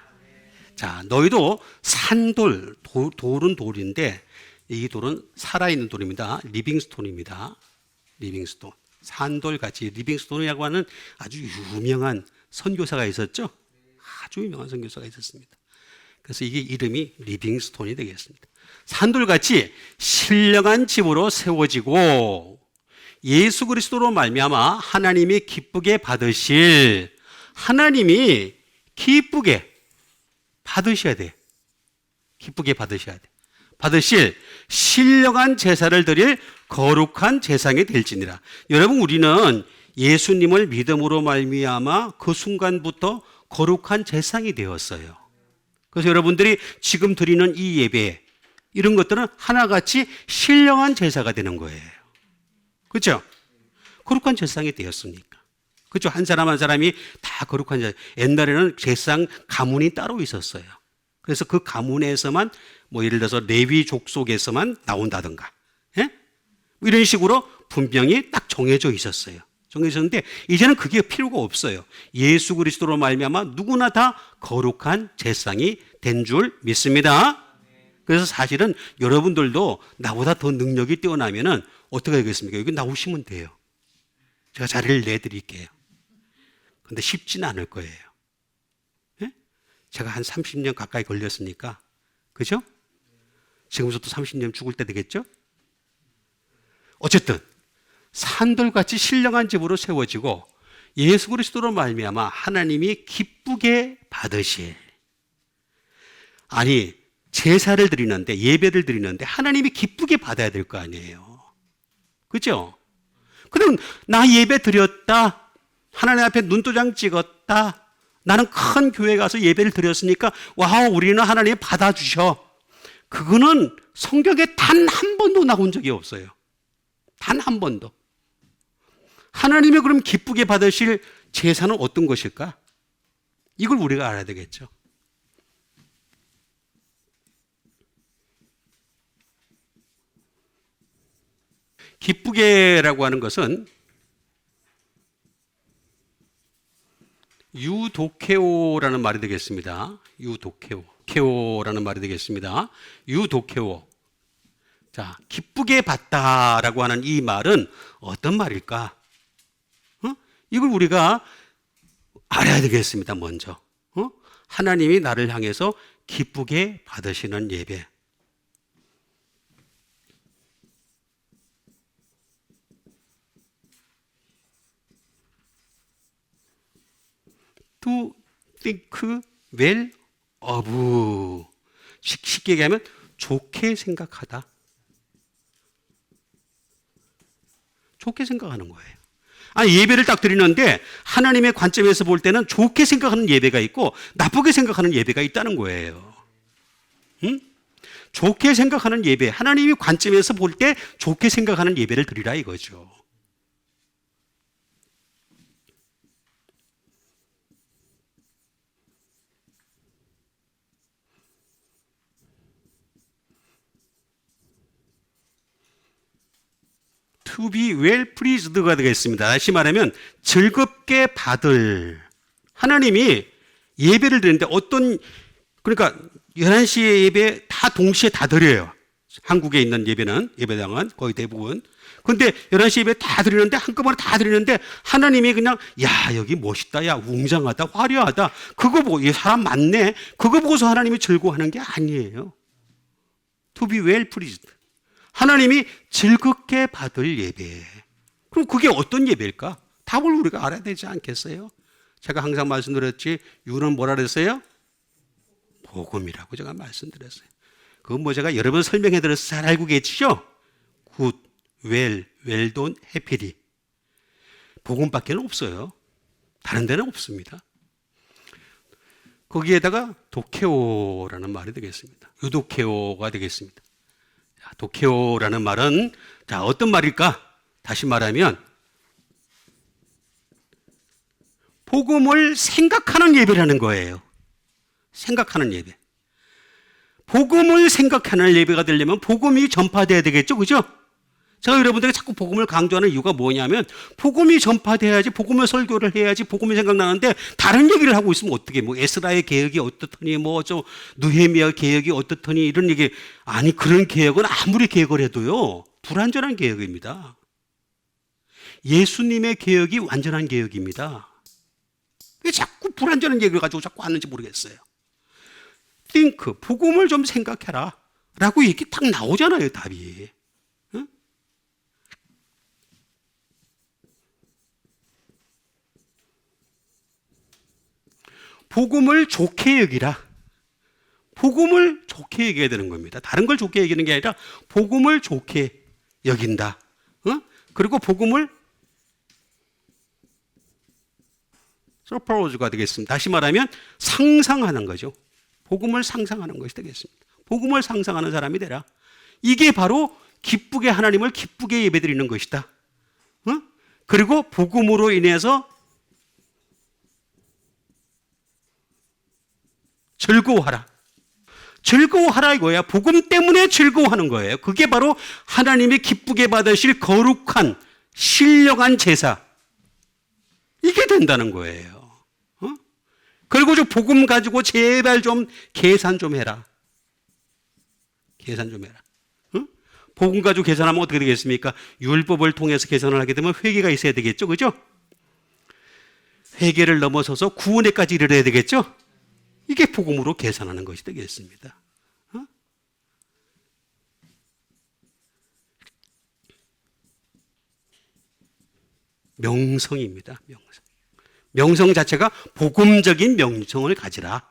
자, 너희도 산돌, 돌은 돌인데 이 돌은 살아있는 돌입니다. 리빙스톤입니다. 리빙스톤. 산돌같이, 리빙스톤이라고 하는 아주 유명한 선교사가 있었죠. 아주 유명한 선교사가 있었습니다. 그래서 이게 이름이 리빙스톤이 되겠습니다. 산돌같이 신령한 집으로 세워지고 예수 그리스도로 말미암아 하나님이 기쁘게 받으실, 하나님이 기쁘게 받으셔야 돼. 기쁘게 받으셔야 돼. 받으실 신령한 제사를 드릴 거룩한 제사장이 될지니라. 여러분, 우리는 예수님을 믿음으로 말미암아 그 순간부터 거룩한 제사장이 되었어요. 그래서 여러분들이 지금 드리는 이 예배, 이런 것들은 하나같이 신령한 제사가 되는 거예요. 그렇죠? 거룩한 제사장이 되었으니까. 그렇죠? 한 사람 한 사람이 다 거룩한 제사. 옛날에는 제사장 가문이 따로 있었어요. 그래서 그 가문에서만, 뭐 예를 들어서 레위 족속에서만 나온다든가, 예? 이런 식으로 분명히 딱 정해져 있었어요. 정해졌는데 이제는 그게 필요가 없어요. 예수 그리스도로 말미암아 누구나 다 거룩한 제사장이 된 줄 믿습니다. 그래서 사실은 여러분들도 나보다 더 능력이 뛰어나면은 어떻게 되겠습니까? 여기 나오시면 돼요. 제가 자리를 내드릴게요. 근데 쉽지는 않을 거예요. 예? 제가 한 30년 가까이 걸렸으니까, 그죠? 지금부터 30년 죽을 때 되겠죠? 어쨌든 산돌같이 신령한 집으로 세워지고 예수 그리스도로 말미암아 하나님이 기쁘게 받으실, 아니 제사를 드리는데, 예배를 드리는데 하나님이 기쁘게 받아야 될 거 아니에요. 그렇죠? 그럼 나 예배 드렸다, 하나님 앞에 눈도장 찍었다, 나는 큰 교회 가서 예배를 드렸으니까 와우, 우리는 하나님이 받아주셔. 그거는 성경에 단 한 번도 나온 적이 없어요. 단 한 번도. 하나님이 그럼 기쁘게 받으실 제사는 어떤 것일까? 이걸 우리가 알아야 되겠죠. 기쁘게라고 하는 것은 유도케오라는 말이 되겠습니다. 유도케오. 케오라는 말이 되겠습니다. 유도케오. 자, 기쁘게 봤다라고 하는 이 말은 어떤 말일까? 이걸 우리가 알아야 되겠습니다. 먼저. 하나님이 나를 향해서 기쁘게 받으시는 예배. To think well of. 쉽게 얘기하면 좋게 생각하다. 좋게 생각하는 거예요. 아니, 예배를 딱 드리는데 하나님의 관점에서 볼 때는 좋게 생각하는 예배가 있고 나쁘게 생각하는 예배가 있다는 거예요. 좋게 생각하는 예배, 하나님이 관점에서 볼 때 좋게 생각하는 예배를 드리라 이거죠. To be well pleased가 되겠습니다. 다시 말하면 즐겁게 받을. 하나님이 예배를 드리는데 그러니까 11시에 예배 다 동시에 다 드려요. 한국에 있는 예배당은 거의 대부분. 근데 11시 예배 다 드리는데 한꺼번에 다 드리는데 하나님이 그냥 야 여기 멋있다, 야 웅장하다, 화려하다, 그거 보고 이 사람 많네, 그거 보고서 하나님이 즐거워하는 게 아니에요. To be well pleased. 하나님이 즐겁게 받을 예배. 그럼 그게 어떤 예배일까? 답을 우리가 알아야 되지 않겠어요? 제가 항상 말씀드렸지, 유는 뭐라 그랬어요? 복음이라고 제가 말씀드렸어요. 그건 뭐 제가 여러 번 설명해 드려서 잘 알고 계시죠? 굿, 웰, 웰돈, 해피리. 복음밖에 없어요. 다른 데는 없습니다. 거기에다가 도케오라는 말이 되겠습니다. 유도케오가 되겠습니다. 도케오라는 말은 자 어떤 말일까? 다시 말하면 복음을 생각하는 예배라는 거예요. 생각하는 예배. 복음을 생각하는 예배가 되려면 복음이 전파돼야 되겠죠, 그죠? 제가 여러분들에게 자꾸 복음을 강조하는 이유가 뭐냐면 복음이 전파돼야지, 복음의 설교를 해야지 복음이 생각나는데 다른 얘기를 하고 있으면 어떻게, 뭐 에스라의 개혁이 어떻더니 뭐 저 느헤미야 개혁이 어떻더니 이런 얘기. 아니, 그런 개혁은 아무리 개혁을 해도요 불완전한 개혁입니다. 예수님의 개혁이 완전한 개혁입니다. 왜 자꾸 불완전한 얘기를 가지고 자꾸 하는지 모르겠어요. think, 복음을 좀 생각해라 라고 얘기 딱 나오잖아요, 답이. 복음을 좋게 여기라. 복음을 좋게 여겨야 되는 겁니다. 다른 걸 좋게 여기는 게 아니라 복음을 좋게 여긴다. 그리고 복음을 서프로즈가 되겠습니다. 다시 말하면 상상하는 거죠. 복음을 상상하는 것이 되겠습니다. 복음을 상상하는 사람이 되라. 이게 바로 기쁘게 하나님을 기쁘게 예배드리는 것이다. 그리고 복음으로 인해서 즐거워하라. 즐거워하라 이거야. 복음 때문에 즐거워하는 거예요. 그게 바로 하나님이 기쁘게 받으실 거룩한 신령한 제사. 이게 된다는 거예요. 그리고 저 복음 가지고 제발 좀 계산 좀 해라. 계산 좀 해라. 복음 가지고 계산하면 어떻게 되겠습니까? 율법을 통해서 계산을 하게 되면 회개가 있어야 되겠죠, 그죠? 회개를 넘어서서 구원에까지 이르러야 되겠죠? 이게 복음으로 계산하는 것이 되겠습니다. 명성입니다. 명성 자체가 복음적인 명성을 가지라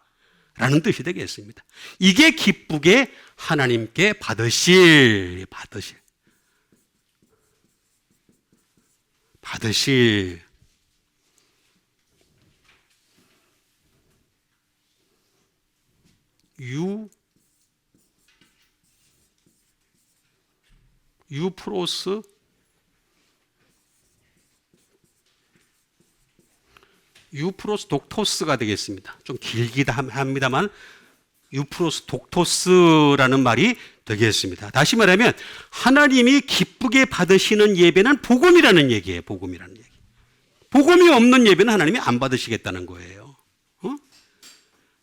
라는 뜻이 되겠습니다. 이게 기쁘게 하나님께 받으실 유 플러스 독토스가 되겠습니다. 좀 길기도 합니다만 유 플러스 독토스라는 말이 되겠습니다. 다시 말하면 하나님이 기쁘게 받으시는 예배는 복음이라는 얘기예요. 복음이라는 얘기. 복음이 없는 예배는 하나님이 안 받으시겠다는 거예요.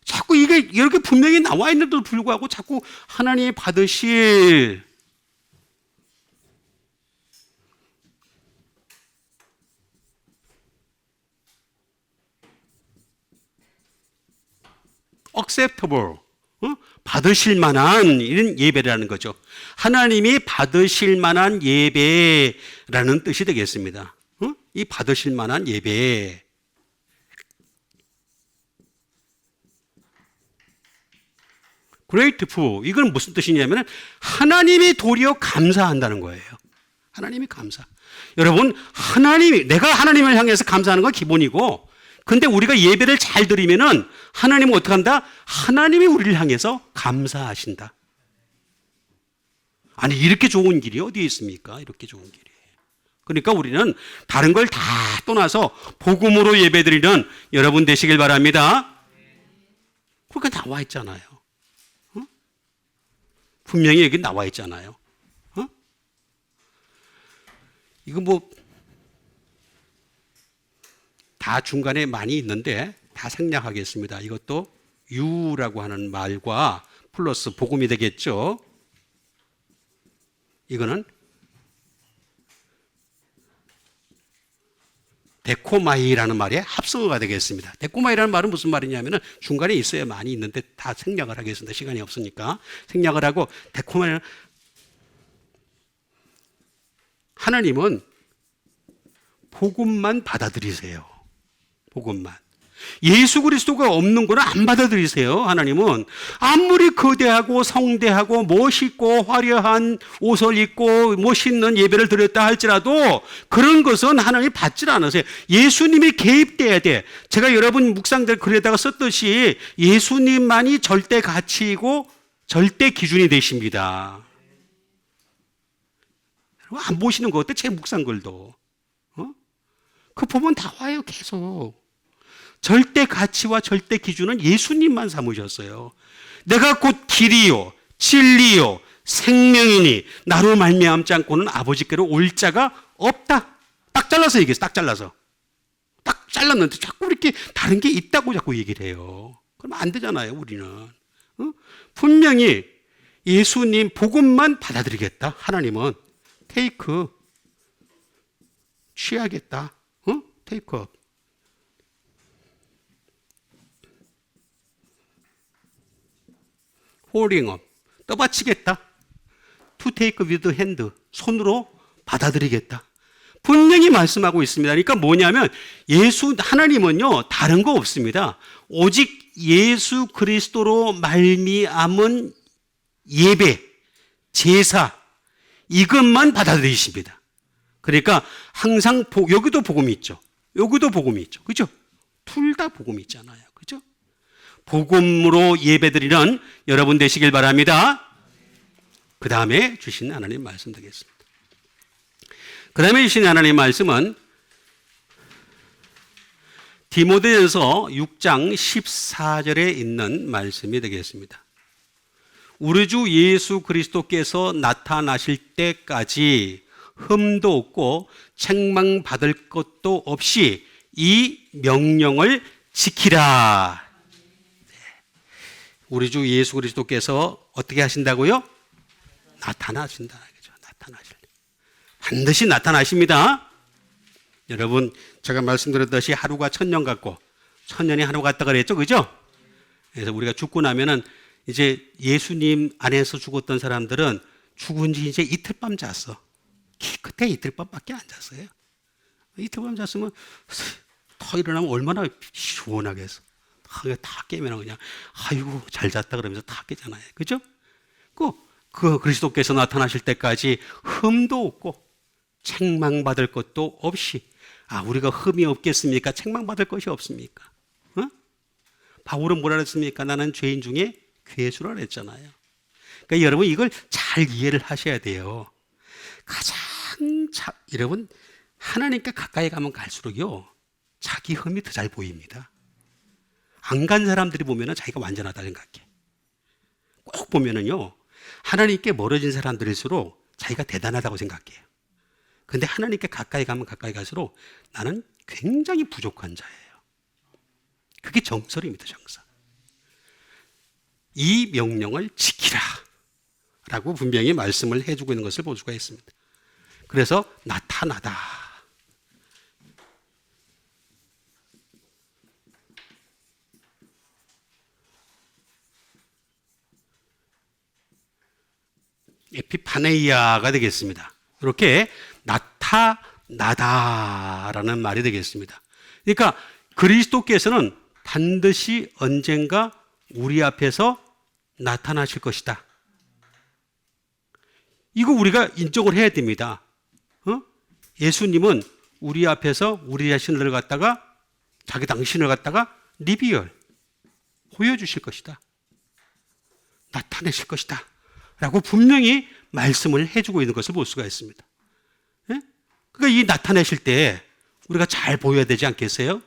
자꾸 이게 이렇게 분명히 나와 있는데도 불구하고 자꾸 하나님이 받으실 acceptable, 받으실 만한 이런 예배라는 거죠. 하나님이 받으실 만한 예배라는 뜻이 되겠습니다. 이 받으실 만한 예배. grateful, 이건 무슨 뜻이냐면 하나님이 도리어 감사한다는 거예요. 하나님이 감사. 여러분, 내가 하나님을 향해서 감사하는 건 기본이고, 근데 우리가 예배를 잘 드리면은 하나님은 어떻게 한다? 하나님이 우리를 향해서 감사하신다. 아니, 이렇게 좋은 길이 어디에 있습니까? 이렇게 좋은 길이. 그러니까 우리는 다른 걸 다 떠나서 복음으로 예배드리는 여러분 되시길 바랍니다. 그렇게 나와 있잖아요. 분명히 여기 나와 있잖아요. 이거 뭐 다 중간에 많이 있는데 다 생략하겠습니다. 이것도 유라고 하는 말과 플러스 복음이 되겠죠. 이거는 데코마이라는 말의 합성어가 되겠습니다. 데코마이라는 말은 무슨 말이냐면 중간에 있어야 많이 있는데 다 생략을 하겠습니다. 시간이 없으니까. 생략을 하고 데코마이는 하나님은 복음만 받아들이세요. 복음만. 예수 그리스도가 없는 거는 안 받아들이세요. 하나님은 아무리 거대하고 성대하고 멋있고 화려한 옷을 입고 멋있는 예배를 드렸다 할지라도 그런 것은 하나님이 받질 않으세요. 예수님이 개입돼야 돼. 제가 여러분 묵상들 글에다가 썼듯이 예수님만이 절대 가치이고 절대 기준이 되십니다. 안 보시는 거 어때? 제 묵상글도. 그 보면 다 와요, 계속. 절대 가치와 절대 기준은 예수님만 삼으셨어요. 내가 곧 길이요, 진리요, 생명이니 나로 말미암지 않고는 아버지께로 올 자가 없다. 딱 잘라서 얘기했어. 딱 잘라서. 딱 잘랐는데 자꾸 이렇게 다른 게 있다고 자꾸 얘기를 해요. 그러면 안 되잖아요, 우리는. 분명히 예수님 복음만 받아들이겠다. 하나님은 테이크 취하겠다. 테이크 업. 홀딩 업. 떠받치겠다. to take with hand. 손으로 받아들이겠다. 분명히 말씀하고 있습니다. 그러니까 뭐냐면 하나님은요 다른 거 없습니다. 오직 예수 그리스도로 말미암은 예배, 제사 이것만 받아들이십니다. 그러니까 항상 여기도 복음이 있죠. 여기도 복음이 있죠. 그죠? 둘 다 복음이 있잖아요. 그죠? 복음으로 예배드리는 여러분 되시길 바랍니다. 그 다음에 주신 하나님 말씀 되겠습니다. 그 다음에 주신 하나님 말씀은 디모데전서 6장 14절에 있는 말씀이 되겠습니다. 우리 주 예수 그리스도께서 나타나실 때까지 흠도 없고 책망받을 것도 없이 이 명령을 지키라. 우리 주 예수 그리스도께서 어떻게 하신다고요? 나타나신다. 반드시 나타나십니다. 여러분, 제가 말씀드렸듯이 하루가 천년 같고 천년이 하루 같다 그랬죠, 그죠? 그래서 우리가 죽고 나면은 이제 예수님 안에서 죽었던 사람들은 죽은 지 이제 이틀 밤 잤어. 그때 이틀 밤밖에 안 잤어요. 이틀 밤 잤으면 더 일어나면 얼마나 시원하겠어. 다 깨면 그냥 아이고 잘 잤다 그러면서 다 깨잖아요. 그죠? 그 그리스도께서 나타나실 때까지 흠도 없고 책망받을 것도 없이 우리가 흠이 없겠습니까? 책망받을 것이 없습니까? 바울은 뭐라 그랬습니까? 나는 죄인 중에 괴수라 그랬잖아요. 그러니까 여러분 이걸 잘 이해를 하셔야 돼요. 여러분 하나님께 가까이 가면 갈수록요 자기 흠이 더 잘 보입니다. 안 간 사람들이 보면은 자기가 완전하다 생각해. 꼭 보면은요 하나님께 멀어진 사람들일수록 자기가 대단하다고 생각해요. 근데 하나님께 가까이 가면 가까이 갈수록 나는 굉장히 부족한 자예요. 그게 정설입니다. 정설. 이 명령을 지키라 라고 분명히 말씀을 해주고 있는 것을 볼 수가 있습니다. 그래서 나타나다. 에피파네이아가 되겠습니다. 이렇게 나타나다라는 말이 되겠습니다. 그러니까 그리스도께서는 반드시 언젠가 우리 앞에서 나타나실 것이다. 이거 우리가 인정을 해야 됩니다. 예수님은 우리 앞에서 우리 자신을 갖다가 자기 당신을 갖다가 리비얼 보여주실 것이다. 나타내실 것이다. 라고 분명히 말씀을 해주고 있는 것을 볼 수가 있습니다. 예? 그러니까 이 나타내실 때 우리가 잘 보여야 되지 않겠어요?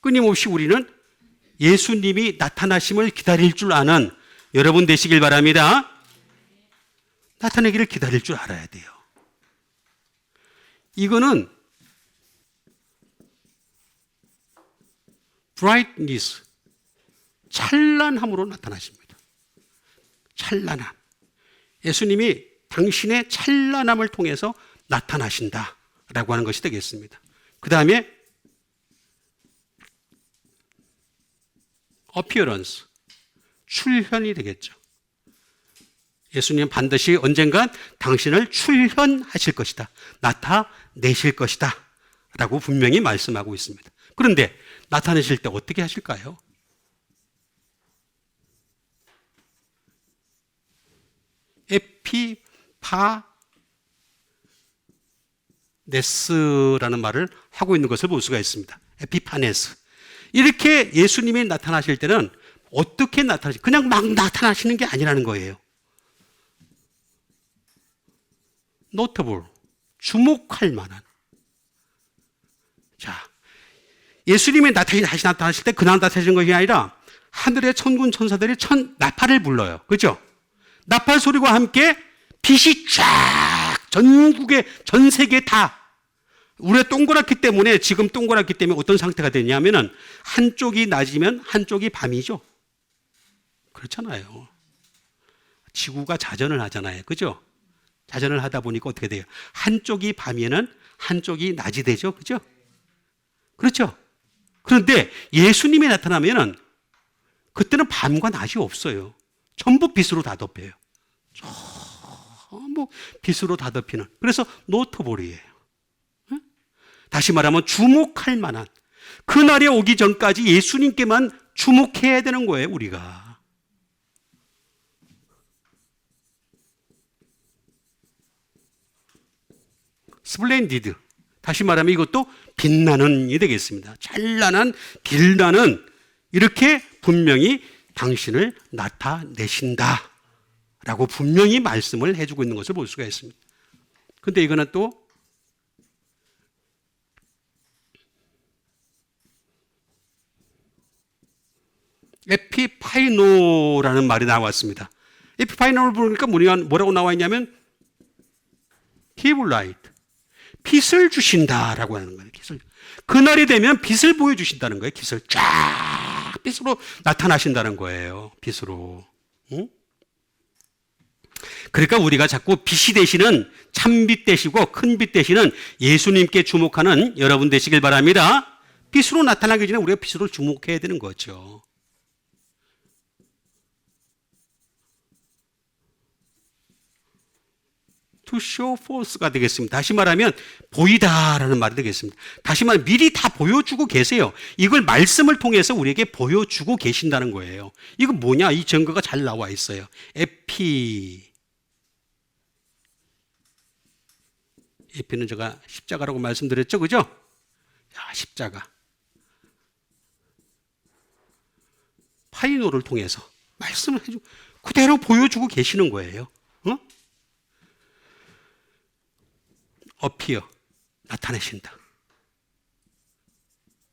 끊임없이 우리는 예수님이 나타나심을 기다릴 줄 아는 여러분 되시길 바랍니다. 나타내기를 기다릴 줄 알아야 돼요. 이거는 brightness, 찬란함으로 나타나십니다. 찬란함. 예수님이 당신의 찬란함을 통해서 나타나신다라고 하는 것이 되겠습니다. 그 다음에 appearance, 출현이 되겠죠. 예수님은 반드시 언젠간 당신을 출현하실 것이다. 나타내실 것이다. 라고 분명히 말씀하고 있습니다. 그런데 나타내실 때 어떻게 하실까요? 에피파네스라는 말을 하고 있는 것을 볼 수가 있습니다. 에피파네스. 이렇게 예수님이 나타나실 때는 어떻게 나타나시? 그냥 막 나타나시는 게 아니라는 거예요. notable, 주목할 만한. 자, 예수님이 다시 나타나실 때 그냥 나타나시는 것이 아니라 하늘의 천군 천사들이 나팔을 불러요. 그렇죠? 나팔 소리와 함께 빛이 쫙 전국에 전 세계 다 우리가 동그랗기 때문에 지금 동그랗기 때문에 어떤 상태가 되냐면은 한쪽이 낮이면 한쪽이 밤이죠. 그렇잖아요. 지구가 자전을 하잖아요. 그죠? 자전을 하다 보니까 어떻게 돼요? 한쪽이 밤이면 한쪽이 낮이 되죠. 그죠? 그렇죠? 그런데 예수님이 나타나면은 그때는 밤과 낮이 없어요. 전부 빛으로 다 덮여요. 전부 빛으로 다 덮이는. 그래서 노트볼이에요. 다시 말하면 주목할 만한. 그날이 오기 전까지 예수님께만 주목해야 되는 거예요, 우리가. 스플렌디드. 다시 말하면 이것도 빛나는 이 되겠습니다. 찬란한, 빛나는 이렇게 분명히 당신을 나타내신다 라고 분명히 말씀을 해주고 있는 것을 볼 수가 있습니다. 근데 이거는 또 에피파이노라는 말이 나왔습니다. 에피파이노를 보니까 뭐라고 나와 있냐면 He will light, 빛을 주신다라고 하는 거예요. 빛을. 그날이 되면 빛을 보여주신다는 거예요. 빛을 쫙 빛으로 나타나신다는 거예요. 빛으로. 응? 그러니까 우리가 자꾸 빛이 되시는 참빛 되시고 큰 빛 되시는 예수님께 주목하는 여러분 되시길 바랍니다. 빛으로 나타나기 전에 우리가 빛으로 주목해야 되는 거죠. to show forth가 되겠습니다. 다시 말하면 보이다라는 말이 되겠습니다. 다시 말하면 미리 다 보여주고 계세요. 이걸 말씀을 통해서 우리에게 보여주고 계신다는 거예요. 이거 뭐냐? 이 증거가 잘 나와 있어요. 에피는 제가 십자가라고 말씀드렸죠. 그죠? 야, 십자가. 파이노를 통해서 말씀을 해주고 그대로 보여주고 계시는 거예요. 어? 어피어, 나타내신다.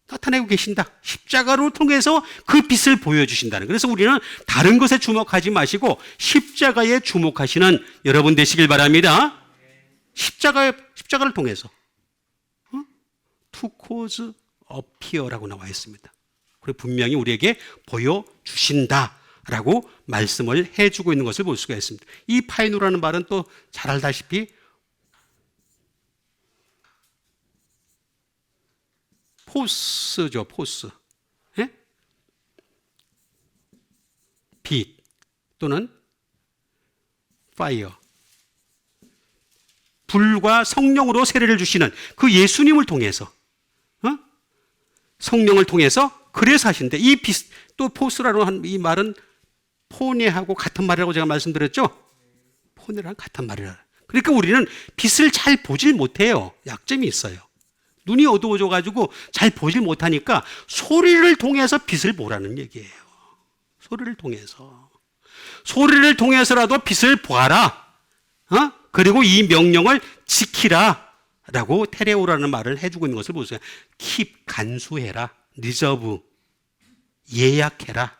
나타내고 계신다. 십자가를 통해서 그 빛을 보여주신다는. 그래서 우리는 다른 것에 주목하지 마시고 십자가에 주목하시는 여러분 되시길 바랍니다. 십자가를 통해서. to cause appear라고 나와 있습니다. 그리고 분명히 우리에게 보여주신다라고 말씀을 해주고 있는 것을 볼 수가 있습니다. 이 파이노라는 말은 또 잘 알다시피 포스죠, 포스. 예? 빛 또는 파이어. 불과 성령으로 세례를 주시는 그 예수님을 통해서, 성령을 통해서 그래서 하신대. 이 빛, 또 포스라고 한 이 말은 포네하고 같은 말이라고 제가 말씀드렸죠? 포네랑 같은 말이라. 그러니까 우리는 빛을 잘 보질 못해요. 약점이 있어요. 눈이 어두워져 가지고 잘 보질 못하니까 소리를 통해서 빛을 보라는 얘기예요. 소리를 통해서. 소리를 통해서라도 빛을 보아라. 그리고 이 명령을 지키라. 라고 테레오라는 말을 해주고 있는 것을 보세요. keep, 간수해라. reserve, 예약해라.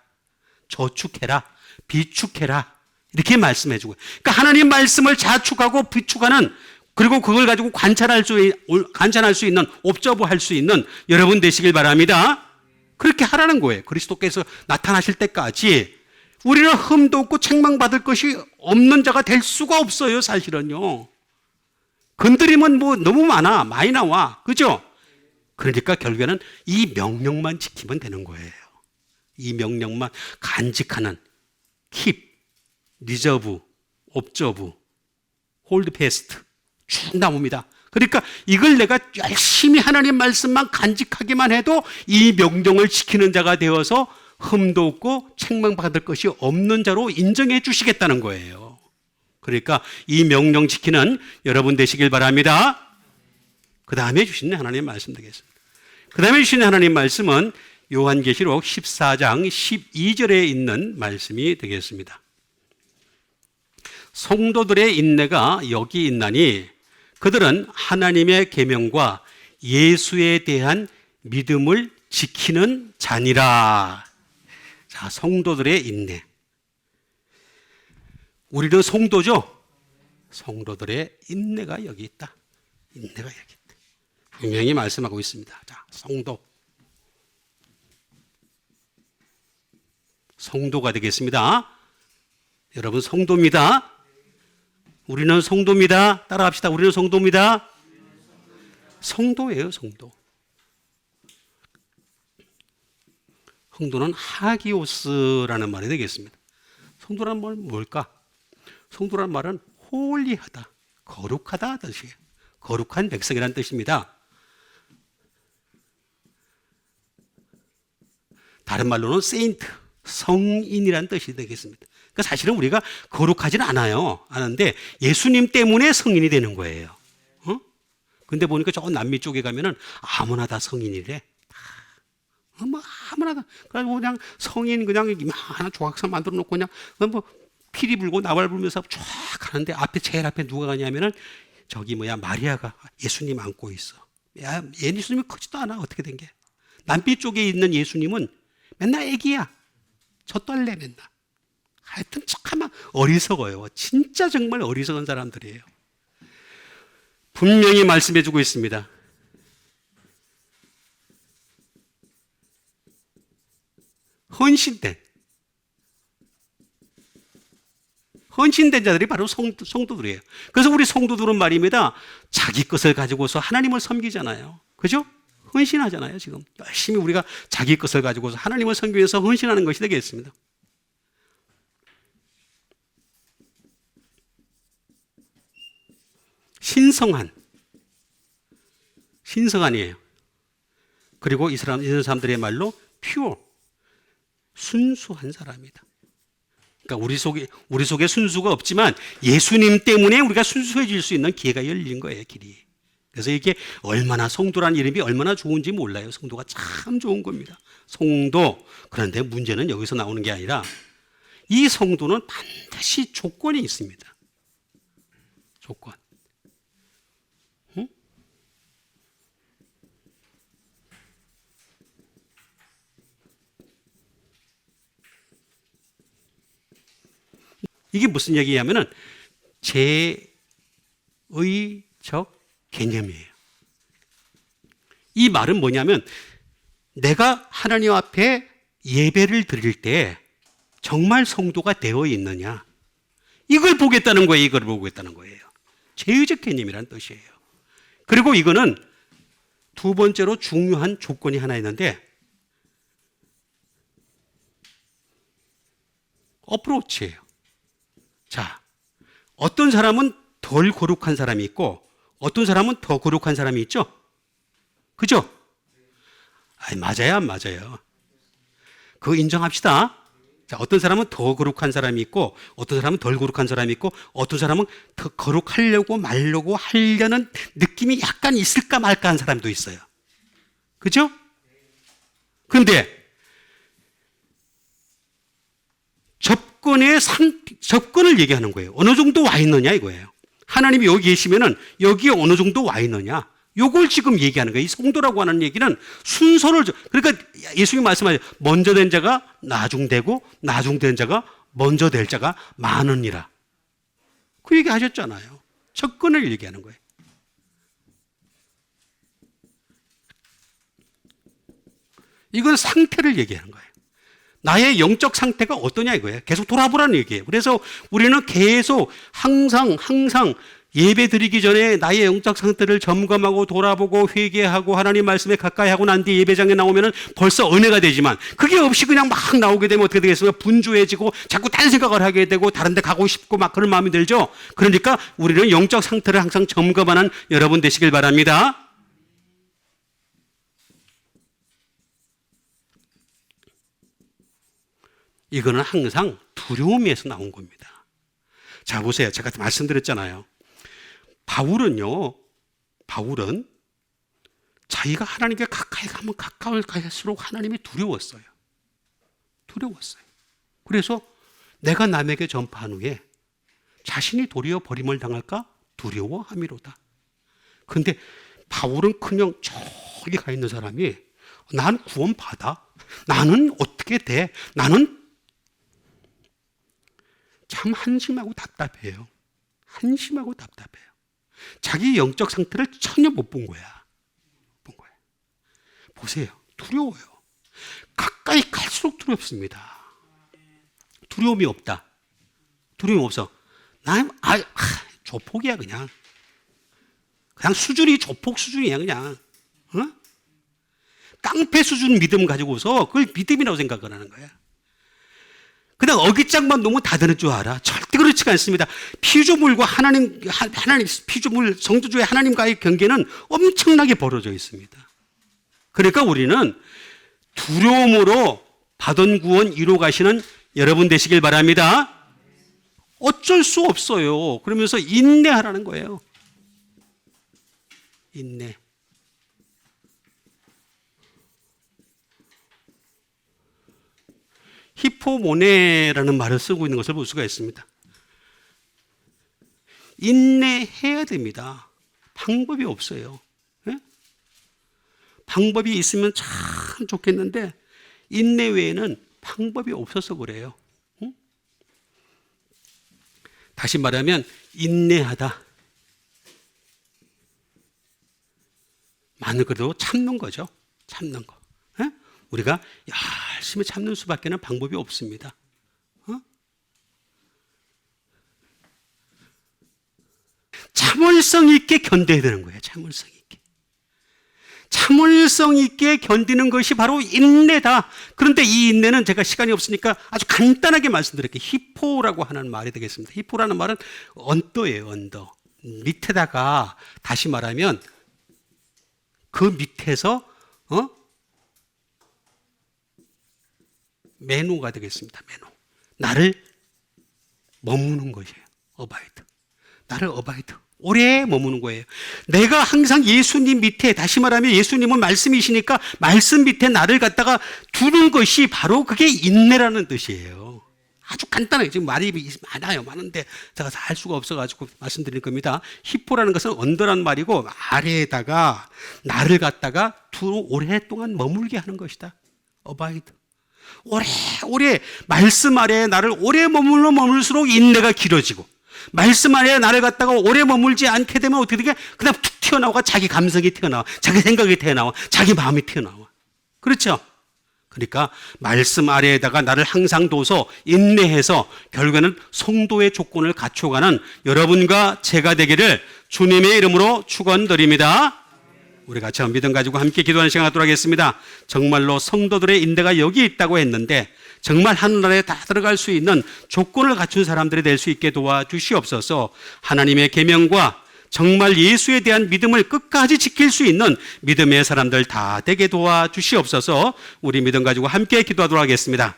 저축해라. 비축해라. 이렇게 말씀해주고. 그러니까 하나님 말씀을 자축하고 비축하는, 그리고 그걸 가지고 관찰할 수 있는, 옵저브할 수 있는 여러분 되시길 바랍니다. 그렇게 하라는 거예요. 그리스도께서 나타나실 때까지 우리는 흠도 없고 책망받을 것이 없는 자가 될 수가 없어요, 사실은요. 건드리면 뭐 너무 많이 나와. 그죠? 그러니까 결국에는 이 명령만 지키면 되는 거예요. 이 명령만 간직하는 keep, reserve, observe, hold fast 쭉 나옵니다. 그러니까 이걸 내가 열심히 하나님 말씀만 간직하기만 해도 이 명령을 지키는 자가 되어서 흠도 없고 책망받을 것이 없는 자로 인정해 주시겠다는 거예요. 그러니까 이 명령 지키는 여러분 되시길 바랍니다. 그 다음에 주시는 하나님 말씀 되겠습니다. 그 다음에 주시는 하나님 말씀은 요한계시록 14장 12절에 있는 말씀이 되겠습니다. 성도들의 인내가 여기 있나니 그들은 하나님의 계명과 예수에 대한 믿음을 지키는 자니라. 자, 성도들의 인내. 우리도 성도죠? 성도들의 인내가 여기 있다. 인내가 여기 있다. 분명히 말씀하고 있습니다. 자, 성도. 성도가 되겠습니다. 여러분 성도입니다. 우리는 성도입니다. 따라합시다. 우리는 성도입니다. 성도예요, 성도. 성도는 하기오스라는 말이 되겠습니다. 성도란 말은 뭘까? 성도란 말은 홀리하다, 거룩하다 뜻이에요. 거룩한 백성이라는 뜻입니다. 다른 말로는 세인트, 성인이라는 뜻이 되겠습니다. 그러니까 사실은 우리가 거룩하지는 않은데 예수님 때문에 성인이 되는 거예요. 근데 보니까 저 남미 쪽에 가면은 아무나 다 성인이래. 뭐 아무나 다. 그래서 그냥 성인 그냥 이만한 조각상 만들어 놓고 그냥 뭐 피리 불고 나발 불면서 쫙 가는데 앞에 제일 앞에 누가 가냐면은 저기 마리아가 예수님 안고 있어. 야, 예수님이 크지도 않아. 어떻게 된 게? 남빛 쪽에 있는 예수님은 맨날 애기야. 저 떨래 맨날. 하여튼 참 어리석어요. 진짜 정말 어리석은 사람들이에요. 분명히 말씀해 주고 있습니다. 헌신된 자들이 바로 성도들이에요. 그래서 우리 성도들은 말입니다. 자기 것을 가지고서 하나님을 섬기잖아요. 그죠? 헌신하잖아요. 지금 열심히 우리가 자기 것을 가지고서 하나님을 섬기기 위해서 헌신하는 것이 되겠습니다. 신성한이에요. 그리고 이 사람들의 말로 pure, 순수한 사람이다. 그러니까 우리 속에 순수가 없지만 예수님 때문에 우리가 순수해질 수 있는 기회가 열린 거예요, 길이. 그래서 이게 얼마나 성도란 이름이 얼마나 좋은지 몰라요. 성도가 참 좋은 겁니다. 성도. 그런데 문제는 여기서 나오는 게 아니라 이 성도는 반드시 조건이 있습니다. 조건. 이게 무슨 얘기냐면은 제의적 개념이에요. 이 말은 뭐냐면 내가 하나님 앞에 예배를 드릴 때 정말 성도가 되어 있느냐, 이걸 보겠다는 거예요. 이걸 보겠다는 거예요. 제의적 개념이라는 뜻이에요. 그리고 이거는 두 번째로 중요한 조건이 하나 있는데 어프로치예요. 자, 어떤 사람은 덜 거룩한 사람이 있고 어떤 사람은 더 거룩한 사람이 있죠? 그죠? 아니, 맞아요, 안 맞아요? 그거 인정합시다. 자, 어떤 사람은 더 거룩한 사람이 있고 어떤 사람은 덜 거룩한 사람이 있고 어떤 사람은 더 거룩하려고 말려고 하려는 느낌이 약간 있을까 말까 한 사람도 있어요. 그죠? 그런데 접근을 얘기하는 거예요. 어느 정도 와 있느냐 이거예요. 하나님이 여기 계시면은 여기에 어느 정도 와 있느냐, 요걸 지금 얘기하는 거예요. 이 성도라고 하는 얘기는 순서를, 그러니까 예수님이 말씀하세요. 먼저 된 자가 나중되고 나중된 자가 먼저 될 자가 많으니라. 그 얘기 하셨잖아요. 접근을 얘기하는 거예요. 이건 상태를 얘기하는 거예요. 나의 영적 상태가 어떠냐 이거예요. 계속 돌아보라는 얘기예요. 그래서 우리는 계속 항상 예배 드리기 전에 나의 영적 상태를 점검하고 돌아보고 회개하고 하나님 말씀에 가까이 하고 난 뒤에 예배장에 나오면은 벌써 은혜가 되지만 그게 없이 그냥 막 나오게 되면 어떻게 되겠습니까? 분주해지고 자꾸 딴 생각을 하게 되고 다른 데 가고 싶고 막 그런 마음이 들죠. 그러니까 우리는 영적 상태를 항상 점검하는 여러분 되시길 바랍니다. 이거는 항상 두려움에서 나온 겁니다. 자, 보세요. 제가 말씀드렸잖아요. 바울은 자기가 하나님께 가까이 가면 갈수록 하나님이 두려웠어요. 그래서 내가 남에게 전파한 후에 자신이 도리어 버림을 당할까 두려워함이로다. 근데 바울은 그냥 저기 가 있는 사람이 난 구원받아, 나는 어떻게 돼, 나는 참 한심하고 답답해요. 자기 영적 상태를 전혀 못 본 거야. 보세요. 두려워요. 가까이 갈수록 두렵습니다. 두려움이 없다. 두려움이 없어. 난 조폭이야 그냥 수준이 조폭 수준이야 그냥. 깡패 수준 믿음 가지고서 그걸 믿음이라고 생각을 하는 거야. 그냥 어깃장만 놓으면 다 되는 줄 알아. 절대 그렇지가 않습니다. 피조물과 하나님 피조물 성도주의 하나님과의 경계는 엄청나게 벌어져 있습니다. 그러니까 우리는 두려움으로 받은 구원 이루 가시는 여러분 되시길 바랍니다. 어쩔 수 없어요. 그러면서 인내하라는 거예요. 인내. 히포모네라는 말을 쓰고 있는 것을 볼 수가 있습니다. 인내해야 됩니다. 방법이 없어요. 네? 방법이 있으면 참 좋겠는데 인내 외에는 방법이 없어서 그래요. 응? 다시 말하면 인내하다. 많은 것도 참는 거죠. 참는 거. 네? 우리가 열심히 참는 수밖에는 방법이 없습니다. 참을성 있게 견뎌야 되는 거예요. 참을성 있게 견디는 것이 바로 인내다. 그런데 이 인내는 제가 시간이 없으니까 아주 간단하게 말씀드릴게요. 히포라고 하는 말이 되겠습니다. 히포라는 말은 언더예요. 언더. 밑에다가 다시 말하면 그 밑에서 매노가 되겠습니다. 매노. 나를 머무는 것이에요. 어바이드. 나를 어바이드. 오래 머무는 거예요. 내가 항상 예수님 밑에, 다시 말하면 예수님은 말씀이시니까 말씀 밑에 나를 갖다가 두는 것이 바로 그게 인내라는 뜻이에요. 아주 간단하게 지금 말이 많은데 제가 다 할 수가 없어가지고 말씀드릴 겁니다. 히포라는 것은 언더란 말이고 아래에다가 나를 갖다가 오랫동안 머물게 하는 것이다. 어바이드. 오래 말씀 아래에 나를 오래 머물수록 인내가 길어지고 말씀 안에 나를 갖다가 오래 머물지 않게 되면 어떻게 되게 그냥 툭 튀어나와 자기 감성이 튀어나와 자기 생각이 튀어나와 자기 마음이 튀어나와. 그렇죠? 그러니까 말씀 아래에다가 나를 항상 둬서 인내해서 결국에는 성도의 조건을 갖춰가는 여러분과 제가 되기를 주님의 이름으로 축원드립니다. 우리 같이 믿음 가지고 함께 기도하는 시간 갖도록 하겠습니다. 정말로 성도들의 인내가 여기 있다고 했는데 정말 하늘나라에 다 들어갈 수 있는 조건을 갖춘 사람들이 될 수 있게 도와주시옵소서. 하나님의 계명과 정말 예수에 대한 믿음을 끝까지 지킬 수 있는 믿음의 사람들 다 되게 도와주시옵소서. 우리 믿음 가지고 함께 기도하도록 하겠습니다.